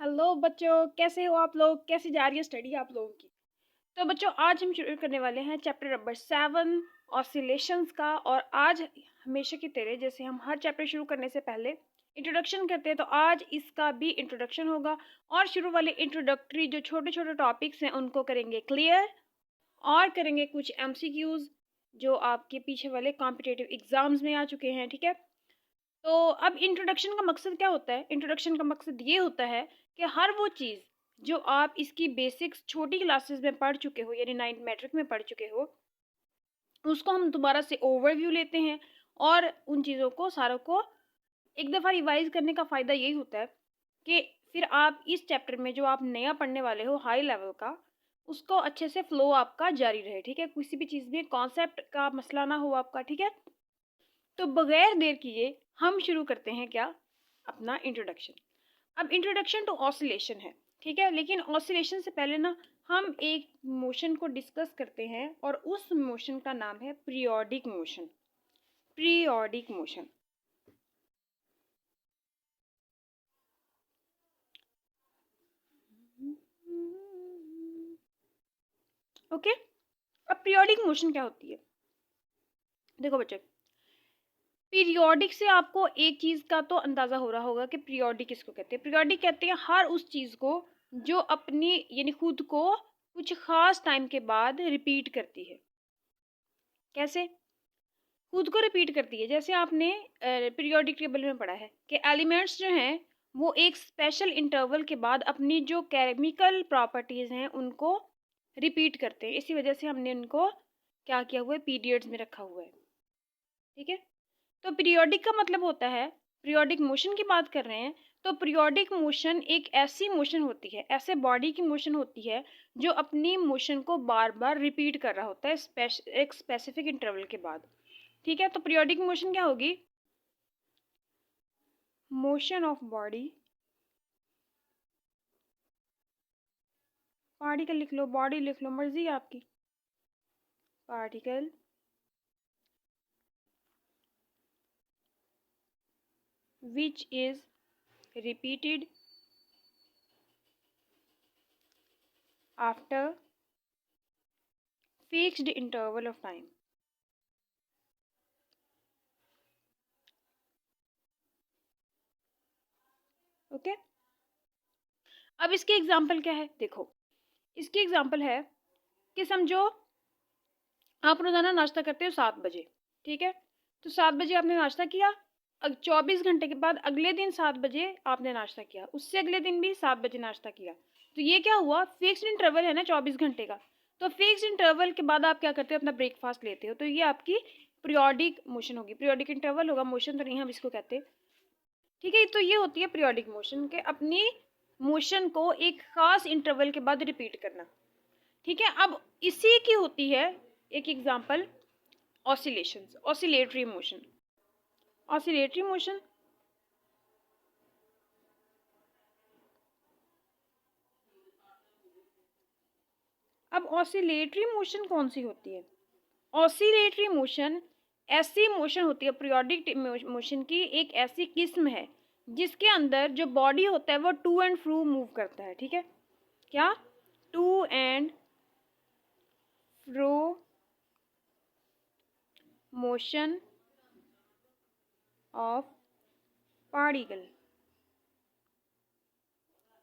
Hello बच्चों, कैसे हो आप लोग? कैसी जा रही है स्टडी आप लोगों की? तो बच्चों, आज हम शुरू करने वाले हैं चैप्टर नंबर 7 ऑसिलेशंस का। और आज हमेशा की तरह जैसे हम हर चैप्टर शुरू करने से पहले इंट्रोडक्शन करते हैं, तो आज इसका भी इंट्रोडक्शन होगा। और शुरू वाले इंट्रोडक्टरी जो छोटे छोटे टॉपिक्स हैं उनको करेंगे क्लियर, और करेंगे कुछ एमसीक्यूज जो आपके पीछे वाले कॉम्पिटिटिव एग्जाम्स में आ चुके हैं। ठीक है, तो अब इंट्रोडक्शन का मकसद क्या होता है? इंट्रोडक्शन का मकसद ये होता है कि हर वो चीज़ जो आप इसकी बेसिक्स छोटी क्लासेस में पढ़ चुके हो, यानी 9th मैट्रिक में पढ़ चुके हो, उसको हम दोबारा से ओवरव्यू लेते हैं। और उन चीज़ों को सारों को एक दफ़ा रिवाइज करने का फ़ायदा यही होता है कि फिर आप इस चैप्टर में जो आप नया पढ़ने वाले हो हाई लेवल का, उसको अच्छे से फ्लो आपका जारी रहे। ठीक है, किसी भी चीज़ में कॉन्सेप्ट का मसला ना हो आपका। ठीक है, तो बगैर देर किए हम शुरू करते हैं क्या? अपना इंट्रोडक्शन। अब इंट्रोडक्शन टू ऑसिलेशन है, ठीक है, लेकिन ऑसिलेशन से पहले ना हम एक मोशन को डिस्कस करते हैं, और उस मोशन का नाम है periodic motion. Periodic motion, okay. अब पीरियोडिक मोशन क्या होती है? देखो बच्चे, पीरियोडिक से आपको एक चीज़ का तो अंदाज़ा हो रहा होगा कि पीरियोडिक किसको कहते हैं। पीरियोडिक कहते हैं हर उस चीज़ को जो अपनी यानी खुद को कुछ ख़ास टाइम के बाद रिपीट करती है। कैसे? खुद को रिपीट करती है। जैसे आपने पीरियोडिक टेबल में पढ़ा है कि एलिमेंट्स जो हैं वो एक स्पेशल इंटरवल के बाद अपनी जो केमिकल प्रॉपर्टीज़ हैं उनको रिपीट करते हैं। इसी वजह से हमने उनको क्या किया हुआ है? पीरियड्स में रखा हुआ है। ठीक है, तो पीरियोडिक का मतलब होता है, पीरियोडिक मोशन की बात कर रहे हैं, तो पीरियोडिक मोशन एक ऐसी मोशन होती है, ऐसे बॉडी की मोशन होती है जो अपनी मोशन को बार बार रिपीट कर रहा होता है एक स्पेसिफिक इंटरवल के बाद। ठीक है, तो पीरियोडिक मोशन क्या होगी? मोशन ऑफ बॉडी, पार्टिकल लिख लो, बॉडी लिख लो, मर्जी है आपकी। Particle which is repeated after fixed interval of time. Okay, अब इसकी एग्जांपल क्या है? देखो, इसकी एग्जांपल है कि समझो आप रोजाना नाश्ता करते हो 7 बजे। ठीक है, तो 7 बजे आपने नाश्ता किया, 24 घंटे के बाद अगले दिन 7 बजे आपने नाश्ता किया, उससे अगले दिन भी 7 बजे नाश्ता किया। तो ये क्या हुआ? फिक्स्ड इंटरवल है ना 24 घंटे का। तो फिक्स्ड इंटरवल के बाद आप क्या करते हो? अपना ब्रेकफास्ट लेते हो। तो ये आपकी पीरियोडिक मोशन होगी, पीरियोडिक इंटरवल होगा, मोशन तो नहीं हम इसको कहते। ठीक है, तो ये होती है पीरियोडिक मोशन के अपनी मोशन को एक खास इंटरवल के बाद रिपीट करना। ठीक है, अब इसी की होती है एक example oscillations, oscillatory motion. Oscillatory motion अब ऑसिलेटरी मोशन कौन सी होती है? ऑसिलेटरी मोशन ऐसी मोशन होती है, पीरियोडिक मोशन की एक ऐसी किस्म है जिसके अंदर जो बॉडी होता है वो टू एंड फ्रो मूव करता है। ठीक है, क्या? To and fro motion of particle.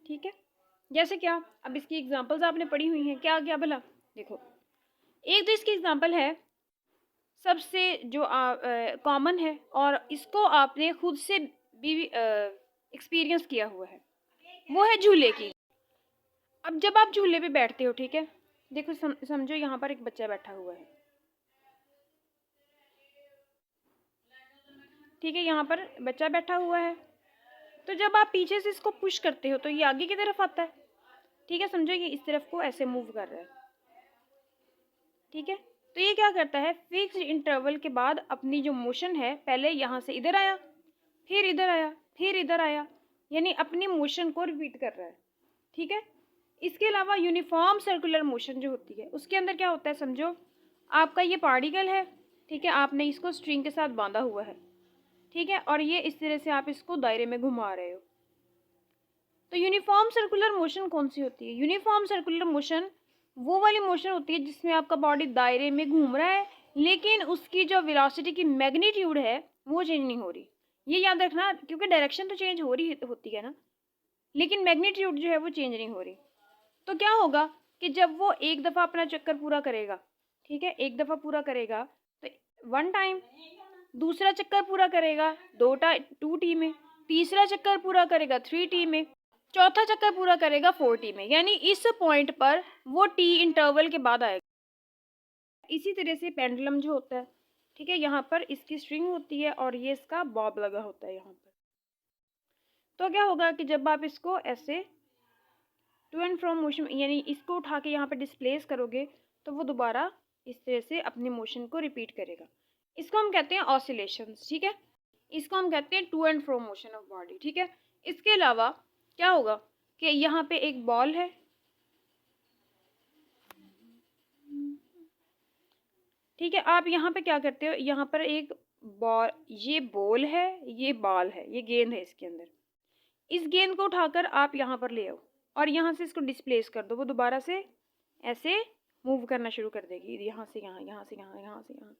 ठीक है, जैसे क्या? अब इसकी एग्जांपल्स आपने पढ़ी हुई हैं, क्या क्या भला? देखो, एक तो इसकी एग्जांपल है सबसे जो कॉमन है, और इसको आपने खुद से भी एक्सपीरियंस किया हुआ है, वो है झूले की। अब जब आप झूले पे बैठते हो, ठीक है, देखो समझो यहाँ पर एक बच्चा बैठा हुआ है। ठीक है, यहाँ पर बच्चा बैठा हुआ है, तो जब आप पीछे से इसको पुश करते हो तो ये आगे की तरफ आता है। ठीक है, समझो ये इस तरफ को ऐसे मूव कर रहा है। ठीक है, तो ये क्या करता है? फिक्स्ड इंटरवल के बाद अपनी जो मोशन है, पहले यहाँ से इधर आया, फिर इधर आया, फिर इधर आया, यानी अपनी मोशन को रिपीट कर रहा है। ठीक है, इसके अलावा यूनिफॉर्म सर्कुलर मोशन जो होती है उसके अंदर क्या होता है? समझो आपका ये पार्टिकल है, ठीक है, आपने इसको स्ट्रिंग के साथ बांधा हुआ है। ठीक है, और ये इस तरह से आप इसको दायरे में घुमा रहे हो। तो यूनिफॉर्म सर्कुलर मोशन कौन सी होती है? यूनिफॉर्म सर्कुलर मोशन वो वाली मोशन होती है जिसमें आपका बॉडी दायरे में घूम रहा है, लेकिन उसकी जो वेलोसिटी की मैग्नीट्यूड है वो चेंज नहीं हो रही। ये याद रखना, क्योंकि डायरेक्शन तो चेंज हो रही होती है ना, लेकिन मैग्नीट्यूड जो है वो चेंज नहीं हो रही। तो क्या होगा कि जब वो एक दफ़ा अपना चक्कर पूरा करेगा, ठीक है, एक दफ़ा पूरा करेगा तो 1 टाइम, दूसरा चक्कर पूरा करेगा 2 टी में, तीसरा चक्कर पूरा करेगा 3 टी में, चौथा चक्कर पूरा करेगा 4 टी में, यानी इस पॉइंट पर वो टी इंटरवल के बाद आएगा। इसी तरह से पेंडुलम जो होता है, ठीक है, यहाँ पर इसकी स्ट्रिंग होती है और ये इसका बॉब लगा होता है यहाँ पर। तो क्या होगा कि जब आप इसको ऐसे टू एंड फ्रॉम मोशन, यानी इसको उठा के यहाँ पे डिस्प्लेस करोगे तो वो दोबारा इस तरह से अपने मोशन को रिपीट करेगा। इसको हम कहते हैं ऑसिलेशंस, ठीक है, इसको हम कहते हैं to and fro motion of body, ठीक है। इसके अलावा क्या होगा कि यहाँ पे एक बॉल है, ठीक है, आप यहाँ पे क्या करते हो, यहाँ पर एक बॉल, ये बॉल है, ये बॉल है, ये गेंद है, इसके अंदर इस गेंद को उठाकर आप यहाँ पर ले आओ और यहाँ से इसको डिस्प्लेस कर दो, वो दोबारा से ऐसे मूव करना शुरू कर देगी, यहाँ से यहाँ, यहाँ से यहाँ, यहाँ से यहाँ।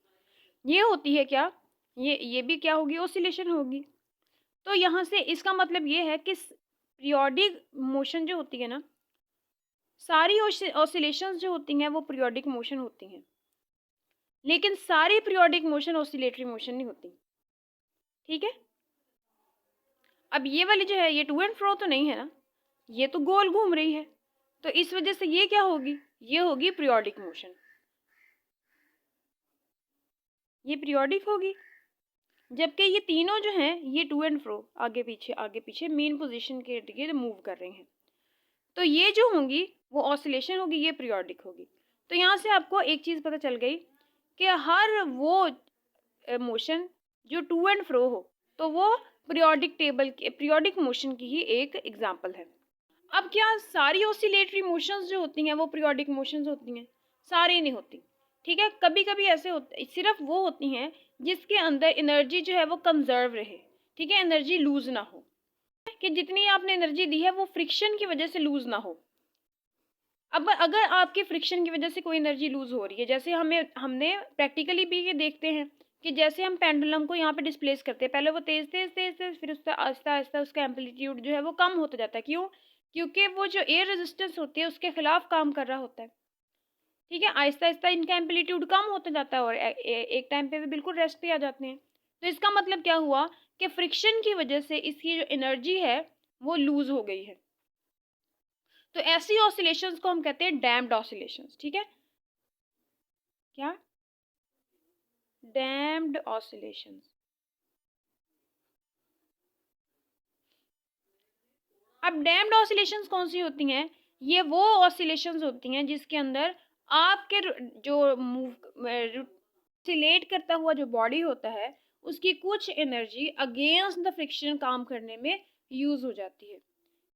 ये होती है क्या, ये भी क्या होगी, ऑसिलेशन होगी। तो यहाँ से इसका मतलब ये है कि पीरियोडिक मोशन जो होती है ना, सारी ऑसिलेशंस जो होती हैं वो पीरियोडिक मोशन होती हैं, लेकिन सारी पीरियोडिक मोशन ऑसिलेटरी मोशन नहीं होती, ठीक है। अब ये वाली जो है ये टू एंड फ्रो तो नहीं है ना, ये तो गोल घूम रही है, तो इस वजह से ये क्या होगी, ये होगी पीरियोडिक मोशन, ये पीरियोडिक होगी। जबकि ये तीनों जो हैं ये टू एंड फ्रो, आगे पीछे मेन पोजीशन के इर्द गिर्द मूव कर रहे हैं, तो ये जो होंगी वो ऑसिलेशन होगी, ये पीरियोडिक होगी। तो यहाँ से आपको एक चीज़ पता चल गई कि हर वो मोशन जो टू एंड फ्रो हो तो वो पीरियोडिक मोशन की ही एक एग्जांपल है। अब क्या सारी ऑसिलेटरी मोशंस जो होती हैं वो पीरियोडिक मोशंस होती हैं? सारी नहीं होती, ठीक है। कभी कभी ऐसे होते, सिर्फ वो होती हैं जिसके अंदर एनर्जी जो है वो कंजर्व रहे, ठीक है, एनर्जी लूज ना हो, कि जितनी आपने एनर्जी दी है वो फ्रिक्शन की वजह से लूज ना हो। अब अगर आपके फ्रिक्शन की वजह से कोई एनर्जी लूज हो रही है, जैसे हमने प्रैक्टिकली भी ये देखते हैं कि जैसे हम पेंडुलम को यहाँ पे डिस्प्लेस करते हैं, पहले वो तेज तेज तेज तेज, फिर उसका आहिस्ता आहिस्ता उसका एम्पलीट्यूड जो है वो कम होता जाता है। क्यों? क्योंकि वो जो एयर रेजिस्टेंस होती है उसके खिलाफ काम कर रहा होता है, ठीक है। आहिस्ता आहिस्ता इनका एम्पलीट्यूड कम होता जाता है और एक टाइम पे भी बिल्कुल रेस्ट पे आ जाते हैं। तो इसका मतलब क्या हुआ कि फ्रिक्शन की वजह से इसकी जो एनर्जी है वो लूज हो गई है। तो ऐसी ऑसिलेशंस को हम कहते हैं डैम्प्ड ऑसिलेशंस, ठीक है। क्या? Damped oscillations. अब डैम्प्ड ऑसिलेशंस कौन सी होती हैं? ये वो ऑसिलेशंस होती हैं जिसके अंदर आपके जो ऑसिलेट करता हुआ जो बॉडी होता है उसकी कुछ एनर्जी अगेंस्ट द फ्रिक्शन काम करने में यूज हो जाती है,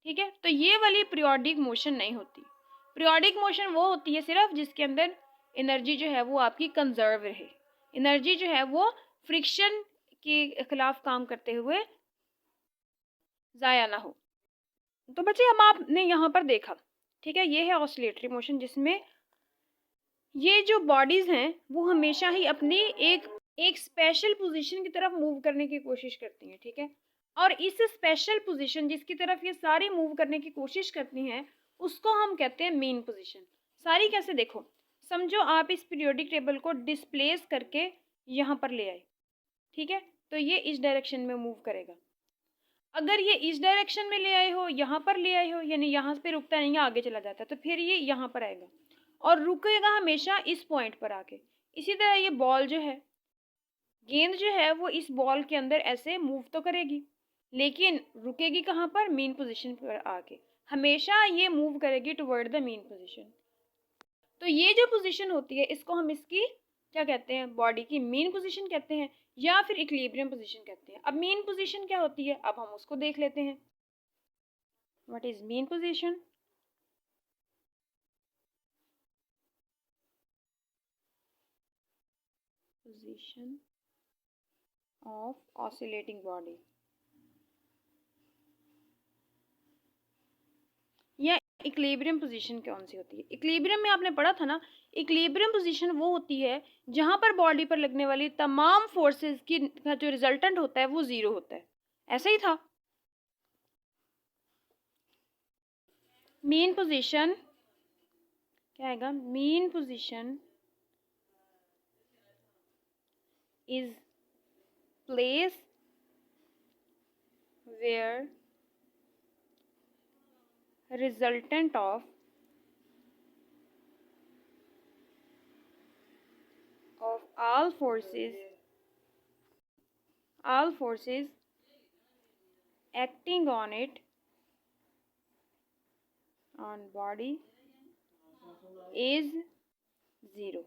ठीक है। तो ये वाली पीरियोडिक मोशन नहीं होती। पीरियोडिक मोशन वो होती है सिर्फ जिसके अंदर एनर्जी जो है वो आपकी कंजर्व रहे, एनर्जी जो है वो फ्रिक्शन के खिलाफ काम करते हुए ज़ाया ना हो। तो बच्चे अब आपने यहाँ पर देखा, ठीक है, ये है ऑसिलेटरी मोशन जिसमें ये जो बॉडीज हैं वो हमेशा ही अपनी एक स्पेशल पोजीशन की तरफ मूव करने की कोशिश करती हैं, ठीक है। और इस स्पेशल पोजीशन जिसकी तरफ ये सारी मूव करने की कोशिश करती हैं उसको हम कहते हैं मेन पोजीशन। सारी कैसे? देखो, समझो आप इस पीरियोडिक टेबल को डिस्प्लेस करके यहाँ पर ले आए, ठीक है, तो ये इस डायरेक्शन में मूव करेगा। अगर ये इस डायरेक्शन में ले आए हो, यहाँ पर ले आए हो, यानी यहाँ पे रुकता नहीं है, आगे चला जाता है, तो फिर ये यहाँ पर आएगा और रुकेगा हमेशा इस पॉइंट पर आके। इसी तरह ये बॉल जो है, गेंद जो है वो इस बॉल के अंदर ऐसे मूव तो करेगी लेकिन रुकेगी कहाँ पर? मेन पोजीशन पर आके। हमेशा ये मूव करेगी टुवर्ड द मेन पोजीशन। तो ये जो पोजीशन होती है इसको हम इसकी क्या कहते हैं? बॉडी की मेन पोजीशन कहते हैं या फिर इक्विलिब्रियम पोजीशन कहते हैं। अब मेन पोजीशन क्या होती है, अब हम उसको देख लेते हैं। What is main position? Position of oscillating body. Equilibrium position कौन सी होती है? इक्विलिब्रियम में आपने पढ़ा था ना, इक्विलिब्रियम पोजीशन वो होती है जहां पर बॉडी पर लगने वाली तमाम फोर्सेस की का जो रिजल्टेंट होता है वो जीरो होता है। ऐसा ही था। मीन पोजीशन क्या आएगा? Mean position is place where resultant of all forces acting on it on body is zero।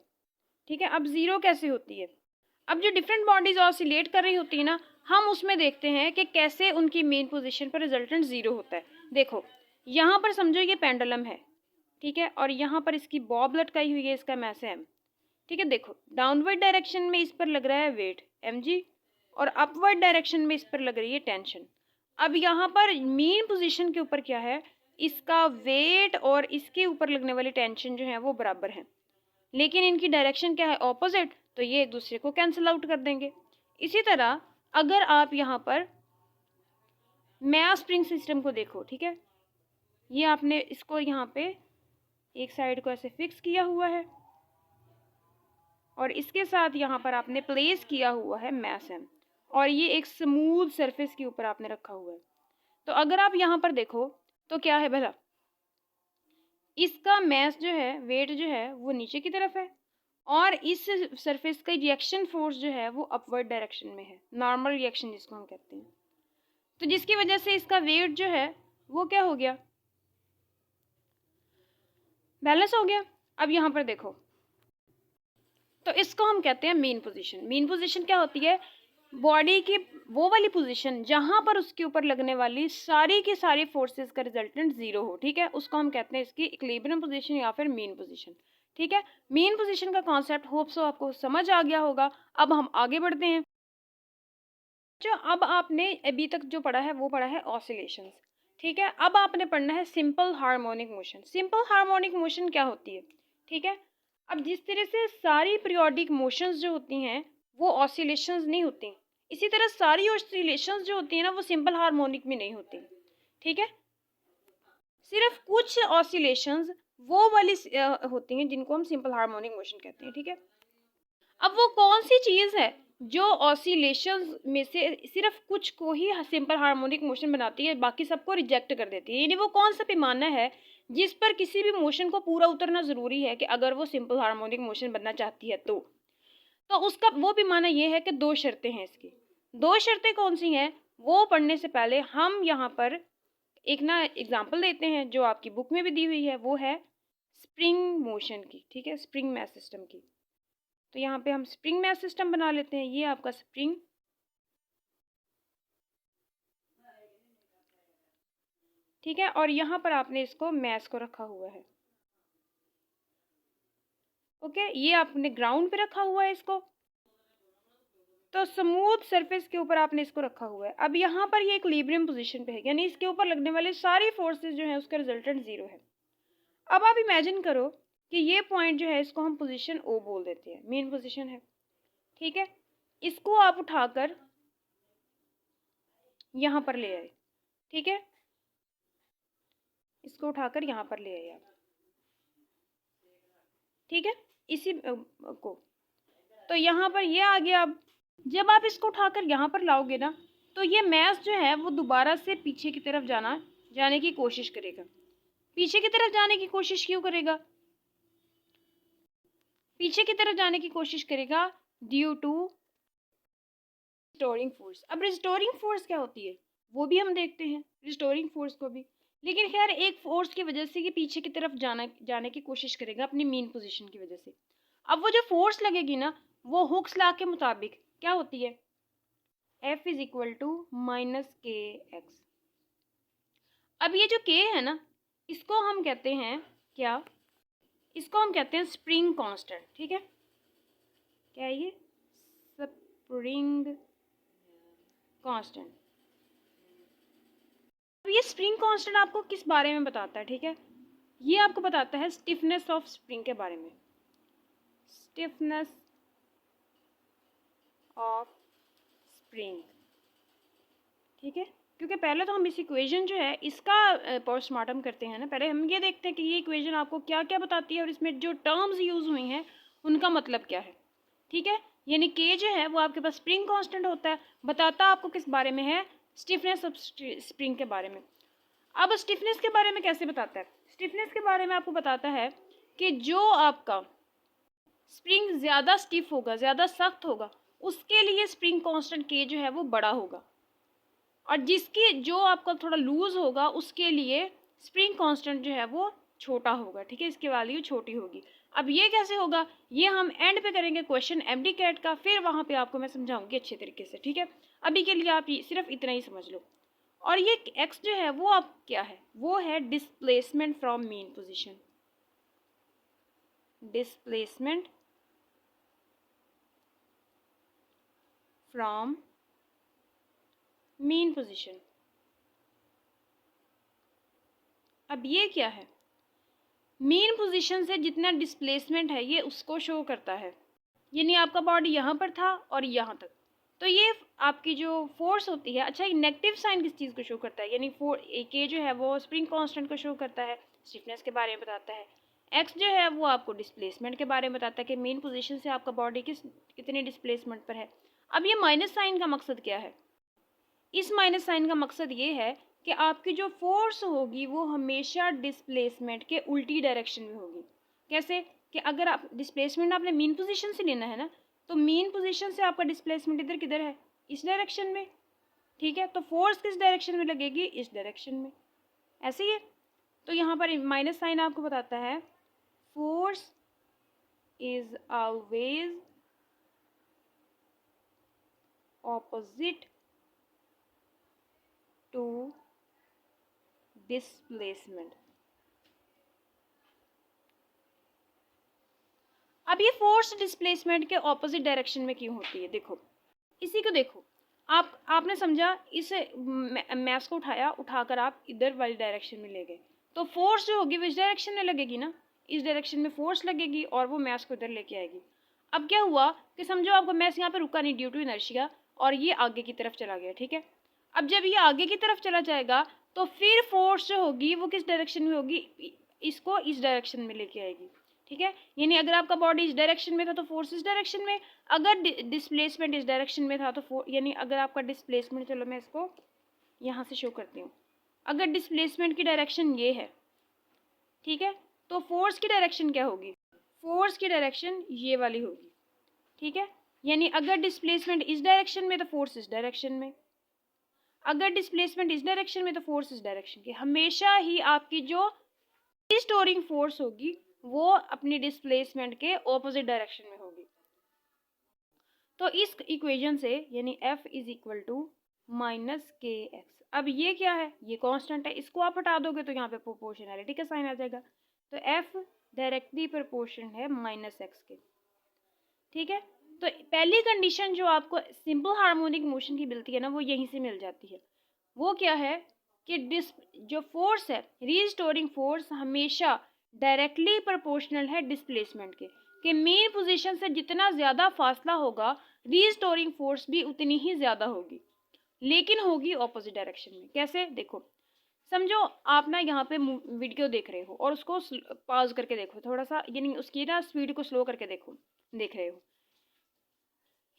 ठीक है, अब जीरो कैसे होती है? अब जो डिफरेंट बॉडीज ऑसिलेट कर रही होती है ना, हम उसमें देखते हैं कि कैसे उनकी मेन पोजीशन पर रिजल्टेंट जीरो होता है। देखो यहाँ पर समझो ये पेंडुलम है, ठीक है, और यहाँ पर इसकी बॉब लटकाई हुई है, इसका मैस है m, ठीक है। देखो डाउनवर्ड डायरेक्शन में इस पर लग रहा है वेट mg और अपवर्ड डायरेक्शन में इस पर लग रही है टेंशन। अब यहाँ पर मेन पोजीशन के ऊपर क्या है, इसका वेट और इसके ऊपर लगने वाली टेंशन जो है वो बराबर है, लेकिन इनकी डायरेक्शन क्या है? ऑपोजिट, तो ये एक दूसरे को कैंसिल आउट कर देंगे। इसी तरह अगर आप यहाँ पर मैस स्प्रिंग सिस्टम को देखो, ठीक है, ये आपने इसको यहाँ पे एक साइड को ऐसे फिक्स किया हुआ है और इसके साथ यहाँ पर आपने प्लेस किया हुआ है मैस m, और ये एक स्मूथ सरफेस के ऊपर आपने रखा हुआ है। तो अगर आप यहाँ पर देखो तो क्या है भला, इसका मैस जो है, वेट जो है वो नीचे की तरफ है और इस सरफेस का रिएक्शन फोर्स जो है वो अपवर्ड डायरेक्शन में है, नॉर्मल रिएक्शन जिसको हम कहते हैं। तो जिसकी वजह से इसका वेट जो है वो क्या हो गया? बैलेंस हो गया। अब यहाँ पर देखो तो इसको हम कहते हैं मीन पोजीशन। मीन पोजीशन क्या होती है? बॉडी की वो वाली पोजीशन जहां पर उसके ऊपर लगने वाली सारी की सारी फोर्सेस का रिजल्टेंट जीरो हो, ठीक है, उसको हम कहते हैं इसकी इक्विलिब्रियम पोजीशन या फिर मीन पोजीशन। ठीक है, मीन पोजीशन का कॉन्सेप्ट होप सो आपको समझ आ गया होगा। अब हम आगे बढ़ते हैं। जो अब आपने अभी तक जो पढ़ा है वो पढ़ा है ऑसिलेशंस, ठीक है। अब आपने पढ़ना है simple harmonic motion. Simple harmonic motion क्या होती है? ठीक है, अब जिस तरह से सारी पीरियोडिक मोशंस जो होती हैं वो ऑसिलेशंस नहीं होती, इसी तरह सारी ऑसिलेशंस जो होती हैं ना वो सिंपल हार्मोनिक में नहीं होती, ठीक है। सिर्फ कुछ ऑसिलेशंस वो वाली होती हैं जिनको हम सिंपल हार्मोनिक मोशन कहते हैं, ठीक है। अब वो कौन सी चीज़ है जो ऑसिलेशंस में से सिर्फ कुछ को ही सिंपल हार्मोनिक मोशन बनाती है, बाकी सबको रिजेक्ट कर देती है? यानी वो कौन सा पैमाना है जिस पर किसी भी मोशन को पूरा उतरना ज़रूरी है कि अगर वो सिंपल हार्मोनिक मोशन बनना चाहती है तो उसका वो पैमाना ये है कि दो शर्तें हैं इसकी। दो शर्तें कौन सी हैं वो पढ़ने से पहले हम यहाँ पर एक ना एग्जाम्पल देते हैं जो आपकी बुक में भी दी हुई है, वो है स्प्रिंग मोशन की, ठीक है, स्प्रिंग मैस सिस्टम की। तो यहाँ पे हम स्प्रिंग मैस सिस्टम बना लेते हैं। ये आपका स्प्रिंग, ठीक है, और यहाँ पर आपने इसको मैस को रखा हुआ है, ओके। ये आपने ग्राउंड पे रखा हुआ है इसको, तो स्मूथ सरफेस के ऊपर आपने इसको रखा हुआ है। अब यहाँ पर ये इक्विलिब्रियम पोजीशन पे है, यानी इसके ऊपर लगने वाले सारी फोर्सेस जो है उसका रिजल्टेंट जीरो है। अब आप इमेजिन करो कि ये पॉइंट जो है इसको हम पोजीशन ओ बोल देते हैं, मेन पोजीशन है, ठीक है। इसको आप उठाकर यहाँ पर ले आए, ठीक है, इसको उठाकर यहाँ पर ले आए आप, ठीक है, इसी को। तो यहाँ पर ये आ गया। अब जब आप इसको उठाकर यहाँ पर लाओगे ना तो ये मैस जो है वो दोबारा से पीछे की तरफ जाने की कोशिश करेगा। पीछे की तरफ जाने की कोशिश क्यों करेगा? पीछे की तरफ जाने की कोशिश करेगा ड्यू टू रिस्टोरिंग फोर्स। अब रिस्टोरिंग फोर्स क्या होती है वो भी हम देखते हैं, रिस्टोरिंग फोर्स को भी। लेकिन खैर एक फोर्स की वजह से ये पीछे की तरफ जाने की कोशिश करेगा अपनी मेन पोजीशन की वजह से। अब वो जो फोर्स लगेगी ना वो हुक्स लॉ के मुताबिक क्या होती है? F is equal to minus k x. अब ये जो K है ना इसको हम कहते हैं क्या? इसको हम कहते हैं स्प्रिंग कांस्टेंट, ठीक है। क्या है ये? Spring constant. अब ये स्प्रिंग कांस्टेंट आपको किस बारे में बताता है, ठीक है? ये आपको बताता है स्टिफनेस ऑफ स्प्रिंग के बारे में, स्टिफनेस ऑफ स्प्रिंग। ठीक है, क्योंकि पहले तो हम इस इक्वेशन जो है इसका पोस्टमार्टम करते हैं ना, पहले हम ये देखते हैं कि ये इक्वेशन आपको क्या क्या बताती है और इसमें जो टर्म्स यूज़ हुई हैं उनका मतलब क्या है। ठीक है, यानी के जो है वो आपके पास स्प्रिंग कांस्टेंट होता है, बताता आपको किस बारे में है, स्टिफनेस ऑफ स्प्रिंग के बारे में। अब स्टिफनेस के बारे में कैसे बताता है, स्टिफनेस के बारे में आपको बताता है कि जो आपका स्प्रिंग ज़्यादा स्टिफ होगा, ज़्यादा सख्त होगा, उसके लिए स्प्रिंग कांस्टेंट के जो है वो बड़ा होगा, और जिसकी जो आपका थोड़ा लूज होगा उसके लिए स्प्रिंग कांस्टेंट जो है वो छोटा होगा। ठीक है, इसकी वैल्यू छोटी होगी। अब ये कैसे होगा, ये हम एंड पे करेंगे क्वेश्चन एमडी कैट का, फिर वहाँ पे आपको मैं समझाऊंगी अच्छे तरीके से। ठीक है, अभी के लिए आप सिर्फ इतना ही समझ लो। और ये एक्स जो है वो आप क्या है, वो है displacement from mean position, displacement from mean position. अब ये क्या है, मीन पोजीशन से जितना डिस्प्लेसमेंट है ये उसको शो करता है, यानी आपका बॉडी यहाँ पर था और यहाँ तक, तो ये आपकी जो फोर्स होती है। अच्छा, नेगेटिव साइन किस चीज़ को शो करता है, यानी के जो है वो स्प्रिंग कांस्टेंट को शो करता है, स्टिफनेस के बारे में बताता है। एक्स जो है वो आपको डिस्प्लेसमेंट के बारे में बताता है कि मेन पोजीशन से आपका बॉडी कितने डिस्प्लेसमेंट पर है। अब ये माइनस साइन का मकसद क्या है, इस माइनस साइन का मकसद ये है कि आपकी जो फोर्स होगी वो हमेशा डिस्प्लेसमेंट के उल्टी डायरेक्शन में होगी। कैसे कि अगर आप डिस्प्लेसमेंट आपने मीन पोजीशन से लेना है ना, तो मीन पोजीशन से आपका डिस्प्लेसमेंट इधर किधर है, इस डायरेक्शन में। ठीक है, तो फोर्स किस डायरेक्शन में लगेगी, इस डायरेक्शन में। ऐसे ही है, तो यहाँ पर माइनस साइन आपको बताता है force is always opposite to displacement. अब ये फोर्स डिस्प्लेसमेंट के ऑपोजिट डायरेक्शन में क्यों होती है, देखो इसी को देखो, आपने समझा, इस मैस को उठाकर आप इधर वाली डायरेक्शन में ले गए, तो फोर्स जो होगी वो इस डायरेक्शन में लगेगी ना, इस डायरेक्शन में फोर्स लगेगी और वो मैस को इधर लेके आएगी। अब क्या हुआ कि समझो आपका मैस यहाँ पे रुका नहीं ड्यू टू इनर्शिया, और ये आगे की तरफ चला गया। ठीक है, अब जब ये आगे की तरफ चला जाएगा तो फिर फोर्स जो होगी वो किस डायरेक्शन में होगी, इसको इस डायरेक्शन में लेके आएगी। ठीक है, यानी अगर आपका बॉडी इस डायरेक्शन में था तो फोर्स इस डायरेक्शन में, अगर डिस्प्लेसमेंट इस डायरेक्शन में था तो यानी अगर आपका डिस्प्लेसमेंट, चलो मैं इसको यहाँ से शो करती हूँ, अगर डिस्प्लेसमेंट की डायरेक्शन ये है, ठीक है, तो फोर्स की डायरेक्शन क्या होगी, फोर्स की डायरेक्शन ये वाली होगी। ठीक है, यानी अगर डिस्प्लेसमेंट इस डायरेक्शन में तो फोर्स इस डायरेक्शन में, अगर डिस्प्लेसमेंट इस डायरेक्शन में तो फोर्स इस डायरेक्शन की। हमेशा ही आपकी जो स्टोरिंग फोर्स होगी वो अपनी डिस्प्लेसमेंट के ऑपोजिट डायरेक्शन में होगी। तो इस इक्वेशन से यानी F is equal to minus k x. अब ये क्या है, ये कांस्टेंट है, इसको आप हटा दोगे तो यहाँ पे प्रोपोर्शनैलिटी का साइन आ जाएगा, तो F डायरेक्टली प्रोपोर्शन है माइनस एक्स के। ठीक है, तो पहली कंडीशन जो आपको सिंपल हार्मोनिक मोशन की मिलती है ना, वो यहीं से मिल जाती है। वो क्या है कि जो फोर्स है, रीस्टोरिंग फोर्स हमेशा डायरेक्टली प्रोपोर्शनल है डिस्प्लेसमेंट के मेन पोजीशन से जितना ज़्यादा फासला होगा, रीस्टोरिंग फोर्स भी उतनी ही ज़्यादा होगी, लेकिन होगी ऑपोजिट डायरेक्शन में। कैसे, देखो समझो आप ना यहाँ पे वीडियो देख रहे हो और उसको पॉज करके देखो थोड़ा सा, यानी उसकी ना स्पीड को स्लो करके देखो, देख रहे हो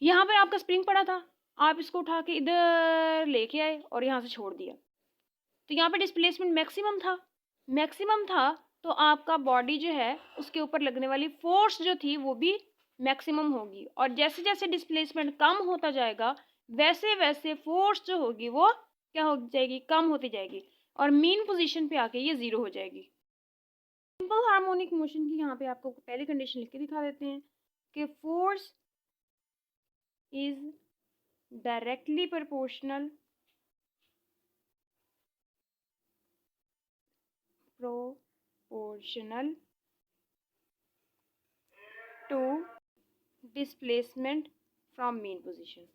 यहाँ पर आपका स्प्रिंग पड़ा था, आप इसको उठा के इधर लेके आए और यहाँ से छोड़ दिया, तो यहाँ पे डिस्प्लेसमेंट मैक्सिमम था, तो आपका बॉडी जो है उसके ऊपर लगने वाली फोर्स जो थी वो भी मैक्सिमम होगी, और जैसे जैसे डिस्प्लेसमेंट कम होता जाएगा वैसे वैसे फोर्स जो होगी वो क्या हो जाएगी, कम होती जाएगी, और मीन पोजीशन पे आके ये जीरो हो जाएगी। सिंपल हार्मोनिक मोशन की यहाँ पे आपको पहली कंडीशन लिख के दिखा देते हैं कि force is directly proportional to displacement from mean position.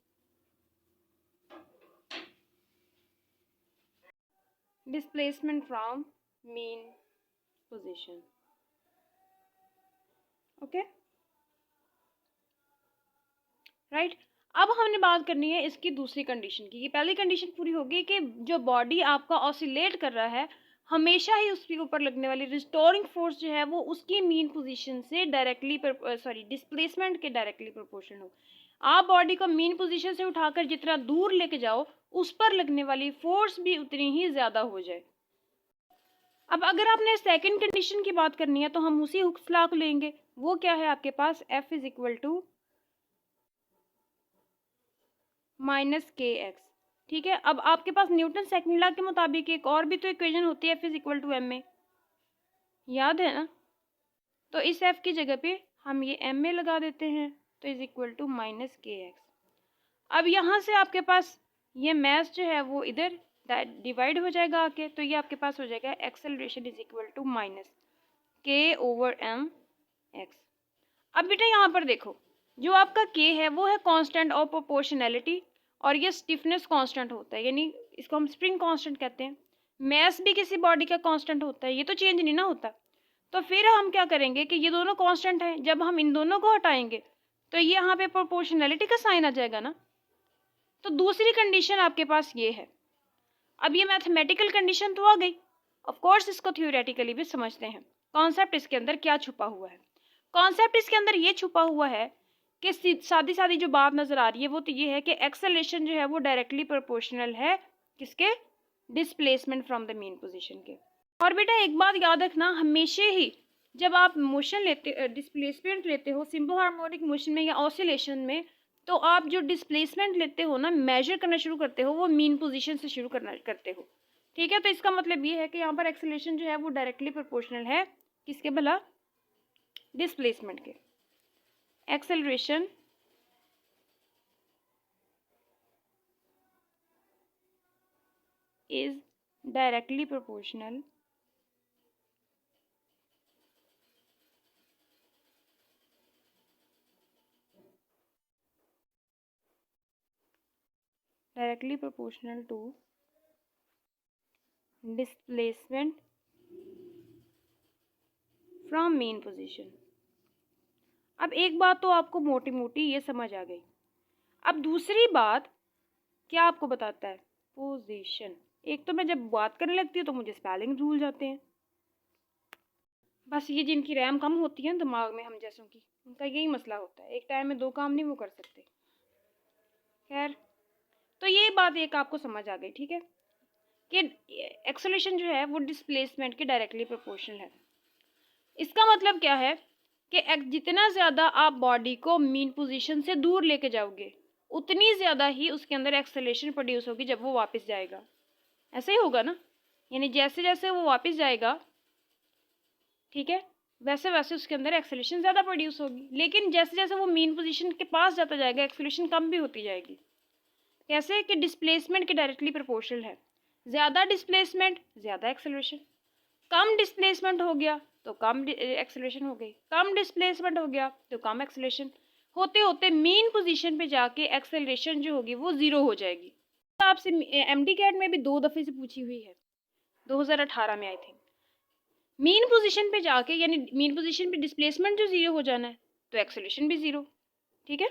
Displacement from mean position. Okay, right. अब हमने बात करनी है इसकी दूसरी कंडीशन की। ये पहली कंडीशन पूरी होगी कि जो बॉडी आपका ऑसिलेट कर रहा है, हमेशा ही उसके ऊपर लगने वाली रिस्टोरिंग फोर्स जो है वो उसकी मीन पोजीशन से डायरेक्टली डिस्प्लेसमेंट के डायरेक्टली प्रोपोर्शनल हो। आप बॉडी को मीन पोजीशन से उठाकर जितना दूर लेके जाओ, उस पर लगने वाली फोर्स भी उतनी ही ज्यादा हो जाए। अब अगर आपने सेकंड कंडीशन की बात करनी है तो हम उसी हुक्स लॉ को लेंगे। वो क्या है आपके पास, F is equal to minus k x. ठीक है, अब आपके पास न्यूटन सेकंड लॉ के मुताबिक एक और भी तो इक्वेशन होती है, F is equal to m a, याद है ना। तो इस F की जगह पे हम ये एम ए लगा देते हैं, तो is equal to minus k x. अब यहाँ से आपके पास ये मैथ जो है वो इधर डिवाइड हो जाएगा आके, तो ये आपके पास हो जाएगा acceleration is equal to minus k over m x. अब बेटा यहाँ पर देखो, जो आपका के है वो है कांस्टेंट ऑफ प्रोपोर्शनैलिटी, और ये स्टिफनेस कांस्टेंट होता है, यानी इसको हम स्प्रिंग कांस्टेंट कहते हैं। मैस भी किसी बॉडी का कांस्टेंट होता है, ये तो चेंज नहीं ना होता। तो फिर हम क्या करेंगे कि ये दोनों कांस्टेंट हैं, जब हम इन दोनों को हटाएंगे तो ये यहाँ पे प्रोपोर्शनैलिटी का साइन आ जाएगा ना। तो दूसरी कंडीशन आपके पास ये है। अब ये मैथमेटिकल कंडीशन तो आ गई, ऑफ कोर्स इसको थ्योरेटिकली भी समझते हैं। कॉन्सेप्ट इसके अंदर क्या छुपा हुआ है, कॉन्सेप्ट इसके अंदर ये छुपा हुआ है कि सादी सादी जो बात नजर आ रही है वो तो ये है कि एक्सेलरेशन जो है वो डायरेक्टली प्रोपोर्शनल है किसके, displacement from the mean position के। और बेटा एक बात याद रखना, हमेशा ही जब आप मोशन लेते डिस्प्लेसमेंट लेते हो सिंपल हार्मोनिक मोशन में या ऑसिलेशन में, तो आप जो डिस्प्लेसमेंट लेते हो ना, मेजर करना शुरू करते हो वो मीन पोजीशन से शुरू करना करते हो। ठीक है, तो इसका मतलब ये है कि यहाँ पर एक्सेलरेशन जो है वो डायरेक्टली प्रोपोर्शनल है किसके भला, डिस्प्लेसमेंट के। Acceleration is directly proportional to displacement from mean position। अब एक बात तो आपको मोटी मोटी ये समझ आ गई। अब दूसरी बात क्या आपको बताता है, पोजीशन। एक तो मैं जब बात करने लगती हूँ तो मुझे स्पेलिंग भूल जाते हैं, बस ये जिनकी रैम कम होती है दिमाग में, हम जैसों की, उनका यही मसला होता है, एक टाइम में दो काम नहीं वो कर सकते। खैर, तो ये बात एक आपको समझ आ गई, ठीक है, कि एक्सेलरेशन जो है वो डिस्प्लेसमेंट के डायरेक्टली प्रोपोर्शनल है। इसका मतलब क्या है कि जितना ज़्यादा आप बॉडी को मीन पोजीशन से दूर लेके जाओगे, उतनी ज़्यादा ही उसके अंदर एक्सेलरेशन प्रोड्यूस होगी जब वो वापस जाएगा। ऐसा ही होगा ना, यानी जैसे जैसे वो वापस जाएगा, ठीक है, वैसे वैसे उसके अंदर एक्सेलरेशन ज़्यादा प्रोड्यूस होगी। लेकिन जैसे जैसे वो मीन पोजीशन के पास जाता जाएगा, एक्सेलरेशन कम भी होती जाएगी। कैसे कि डिस्प्लेसमेंट के डायरेक्टली प्रोपोर्शनल है। ज़्यादा डिस्प्लेसमेंट ज़्यादा एक्सेलरेशन, कम डिस्प्लेसमेंट हो गया तो कम एक्सेलरेशन हो गई, कम डिस्प्लेसमेंट हो गया तो कम एक्सेलरेशन, होते होते मीन पोजीशन पे जाके एक्सेलरेशन जो होगी वो ज़ीरो हो जाएगी। तो आपसे एमडी कैट में भी 2 दफ़े से पूछी हुई है, 2018 में आई थिंक। मीन पोजीशन पे जाके, यानी मीन पोजीशन पे डिस्प्लेसमेंट जो ज़ीरो हो जाना है तो एक्सेलरेशन भी ज़ीरो। ठीक है,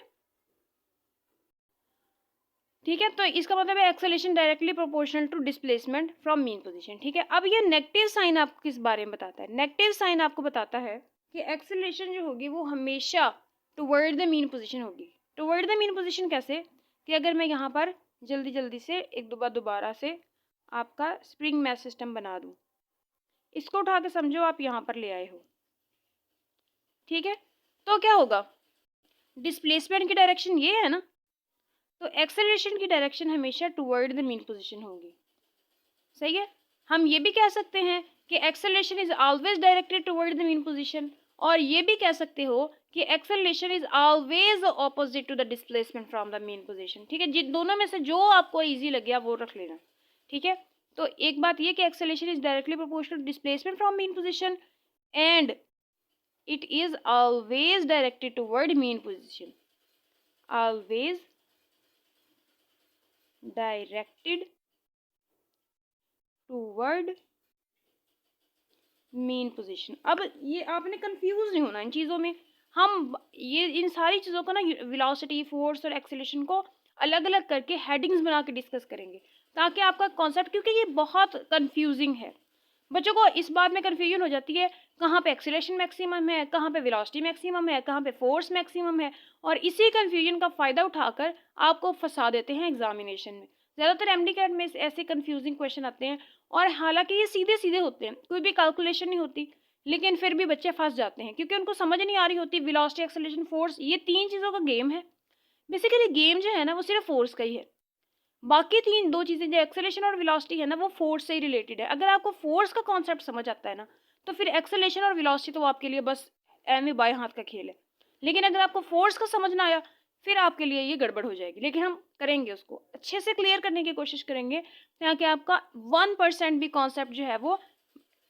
ठीक है, तो इसका मतलब है acceleration directly proportional to displacement from mean position. ठीक है, अब ये नेगेटिव साइन आपको किस बारे में बताता है, नेगेटिव साइन आपको बताता है कि एक्सेलरेशन जो होगी वो हमेशा टुवर्ड द मीन पोजीशन होगी। टुवर्ड द मीन पोजीशन कैसे, कि अगर मैं यहाँ पर जल्दी जल्दी से एक दोबारा से आपका स्प्रिंग मैथ सिस्टम बना दूँ, इसको उठा के समझो आप यहाँ पर ले आए हो। ठीक है, तो क्या होगा, डिस्प्लेसमेंट की डायरेक्शन ये है ना, तो एक्सेलरेशन की डायरेक्शन हमेशा टुवर्ड द मीन पोजीशन होगी। सही है, हम ये भी कह सकते हैं कि acceleration is always directed toward the mean position, और ये भी कह सकते हो कि acceleration is always opposite to the displacement from the mean position. ठीक है, जिन दोनों में से जो आपको इजी लगे आप वो रख लेना। ठीक है, तो एक बात ये कि acceleration is directly proportional to displacement from mean position and it is always directed toward mean position, always directed toward mean position. अब ये आपने कंफ्यूज नहीं होना इन चीज़ों में। हम ये इन सारी चीज़ों को ना वेलोसिटी, फोर्स और एक्सेलरेशन को अलग अलग करके हेडिंग्स बना के डिस्कस करेंगे, ताकि आपका कॉन्सेप्ट, क्योंकि ये बहुत कंफ्यूजिंग है, बच्चों को इस बात में कन्फ्यूजन हो जाती है कहाँ पे एक्सीलरेशन मैक्सिमम है, कहाँ पे वेलोसिटी मैक्सिमम है, कहाँ पे फोर्स मैक्सिमम है, और इसी कन्फ्यूजन का फ़ायदा उठाकर आपको फंसा देते हैं एग्जामिनेशन में। ज़्यादातर एमडी कैट में ऐसे कंफ्यूजिंग क्वेश्चन आते हैं, और हालांकि ये सीधे सीधे होते हैं, कोई भी कैलकुलेशन नहीं होती, लेकिन फिर भी बच्चे फंस जाते हैं क्योंकि उनको समझ नहीं आ रही होती। वेलोसिटी, एक्सीलरेशन, फोर्स, ये तीन चीज़ों का गेम है। बेसिकली गेम जो है ना वो सिर्फ फोर्स का ही है। बाकी दो चीज़ें जो एक्सेलरेशन और वेलोसिटी है ना वो फोर्स से ही रिलेटेड है। अगर आपको फोर्स का कॉन्सेप्ट समझ आता है ना तो फिर एक्सेलरेशन और वेलोसिटी तो आपके लिए बस एम बाएं हाथ का खेल है। लेकिन अगर आपको फोर्स का समझ ना आया फिर आपके लिए ये गड़बड़ हो जाएगी। लेकिन हम करेंगे, उसको अच्छे से क्लियर करने की कोशिश करेंगे ताकि आपका 1% भी कॉन्सेप्ट जो है वो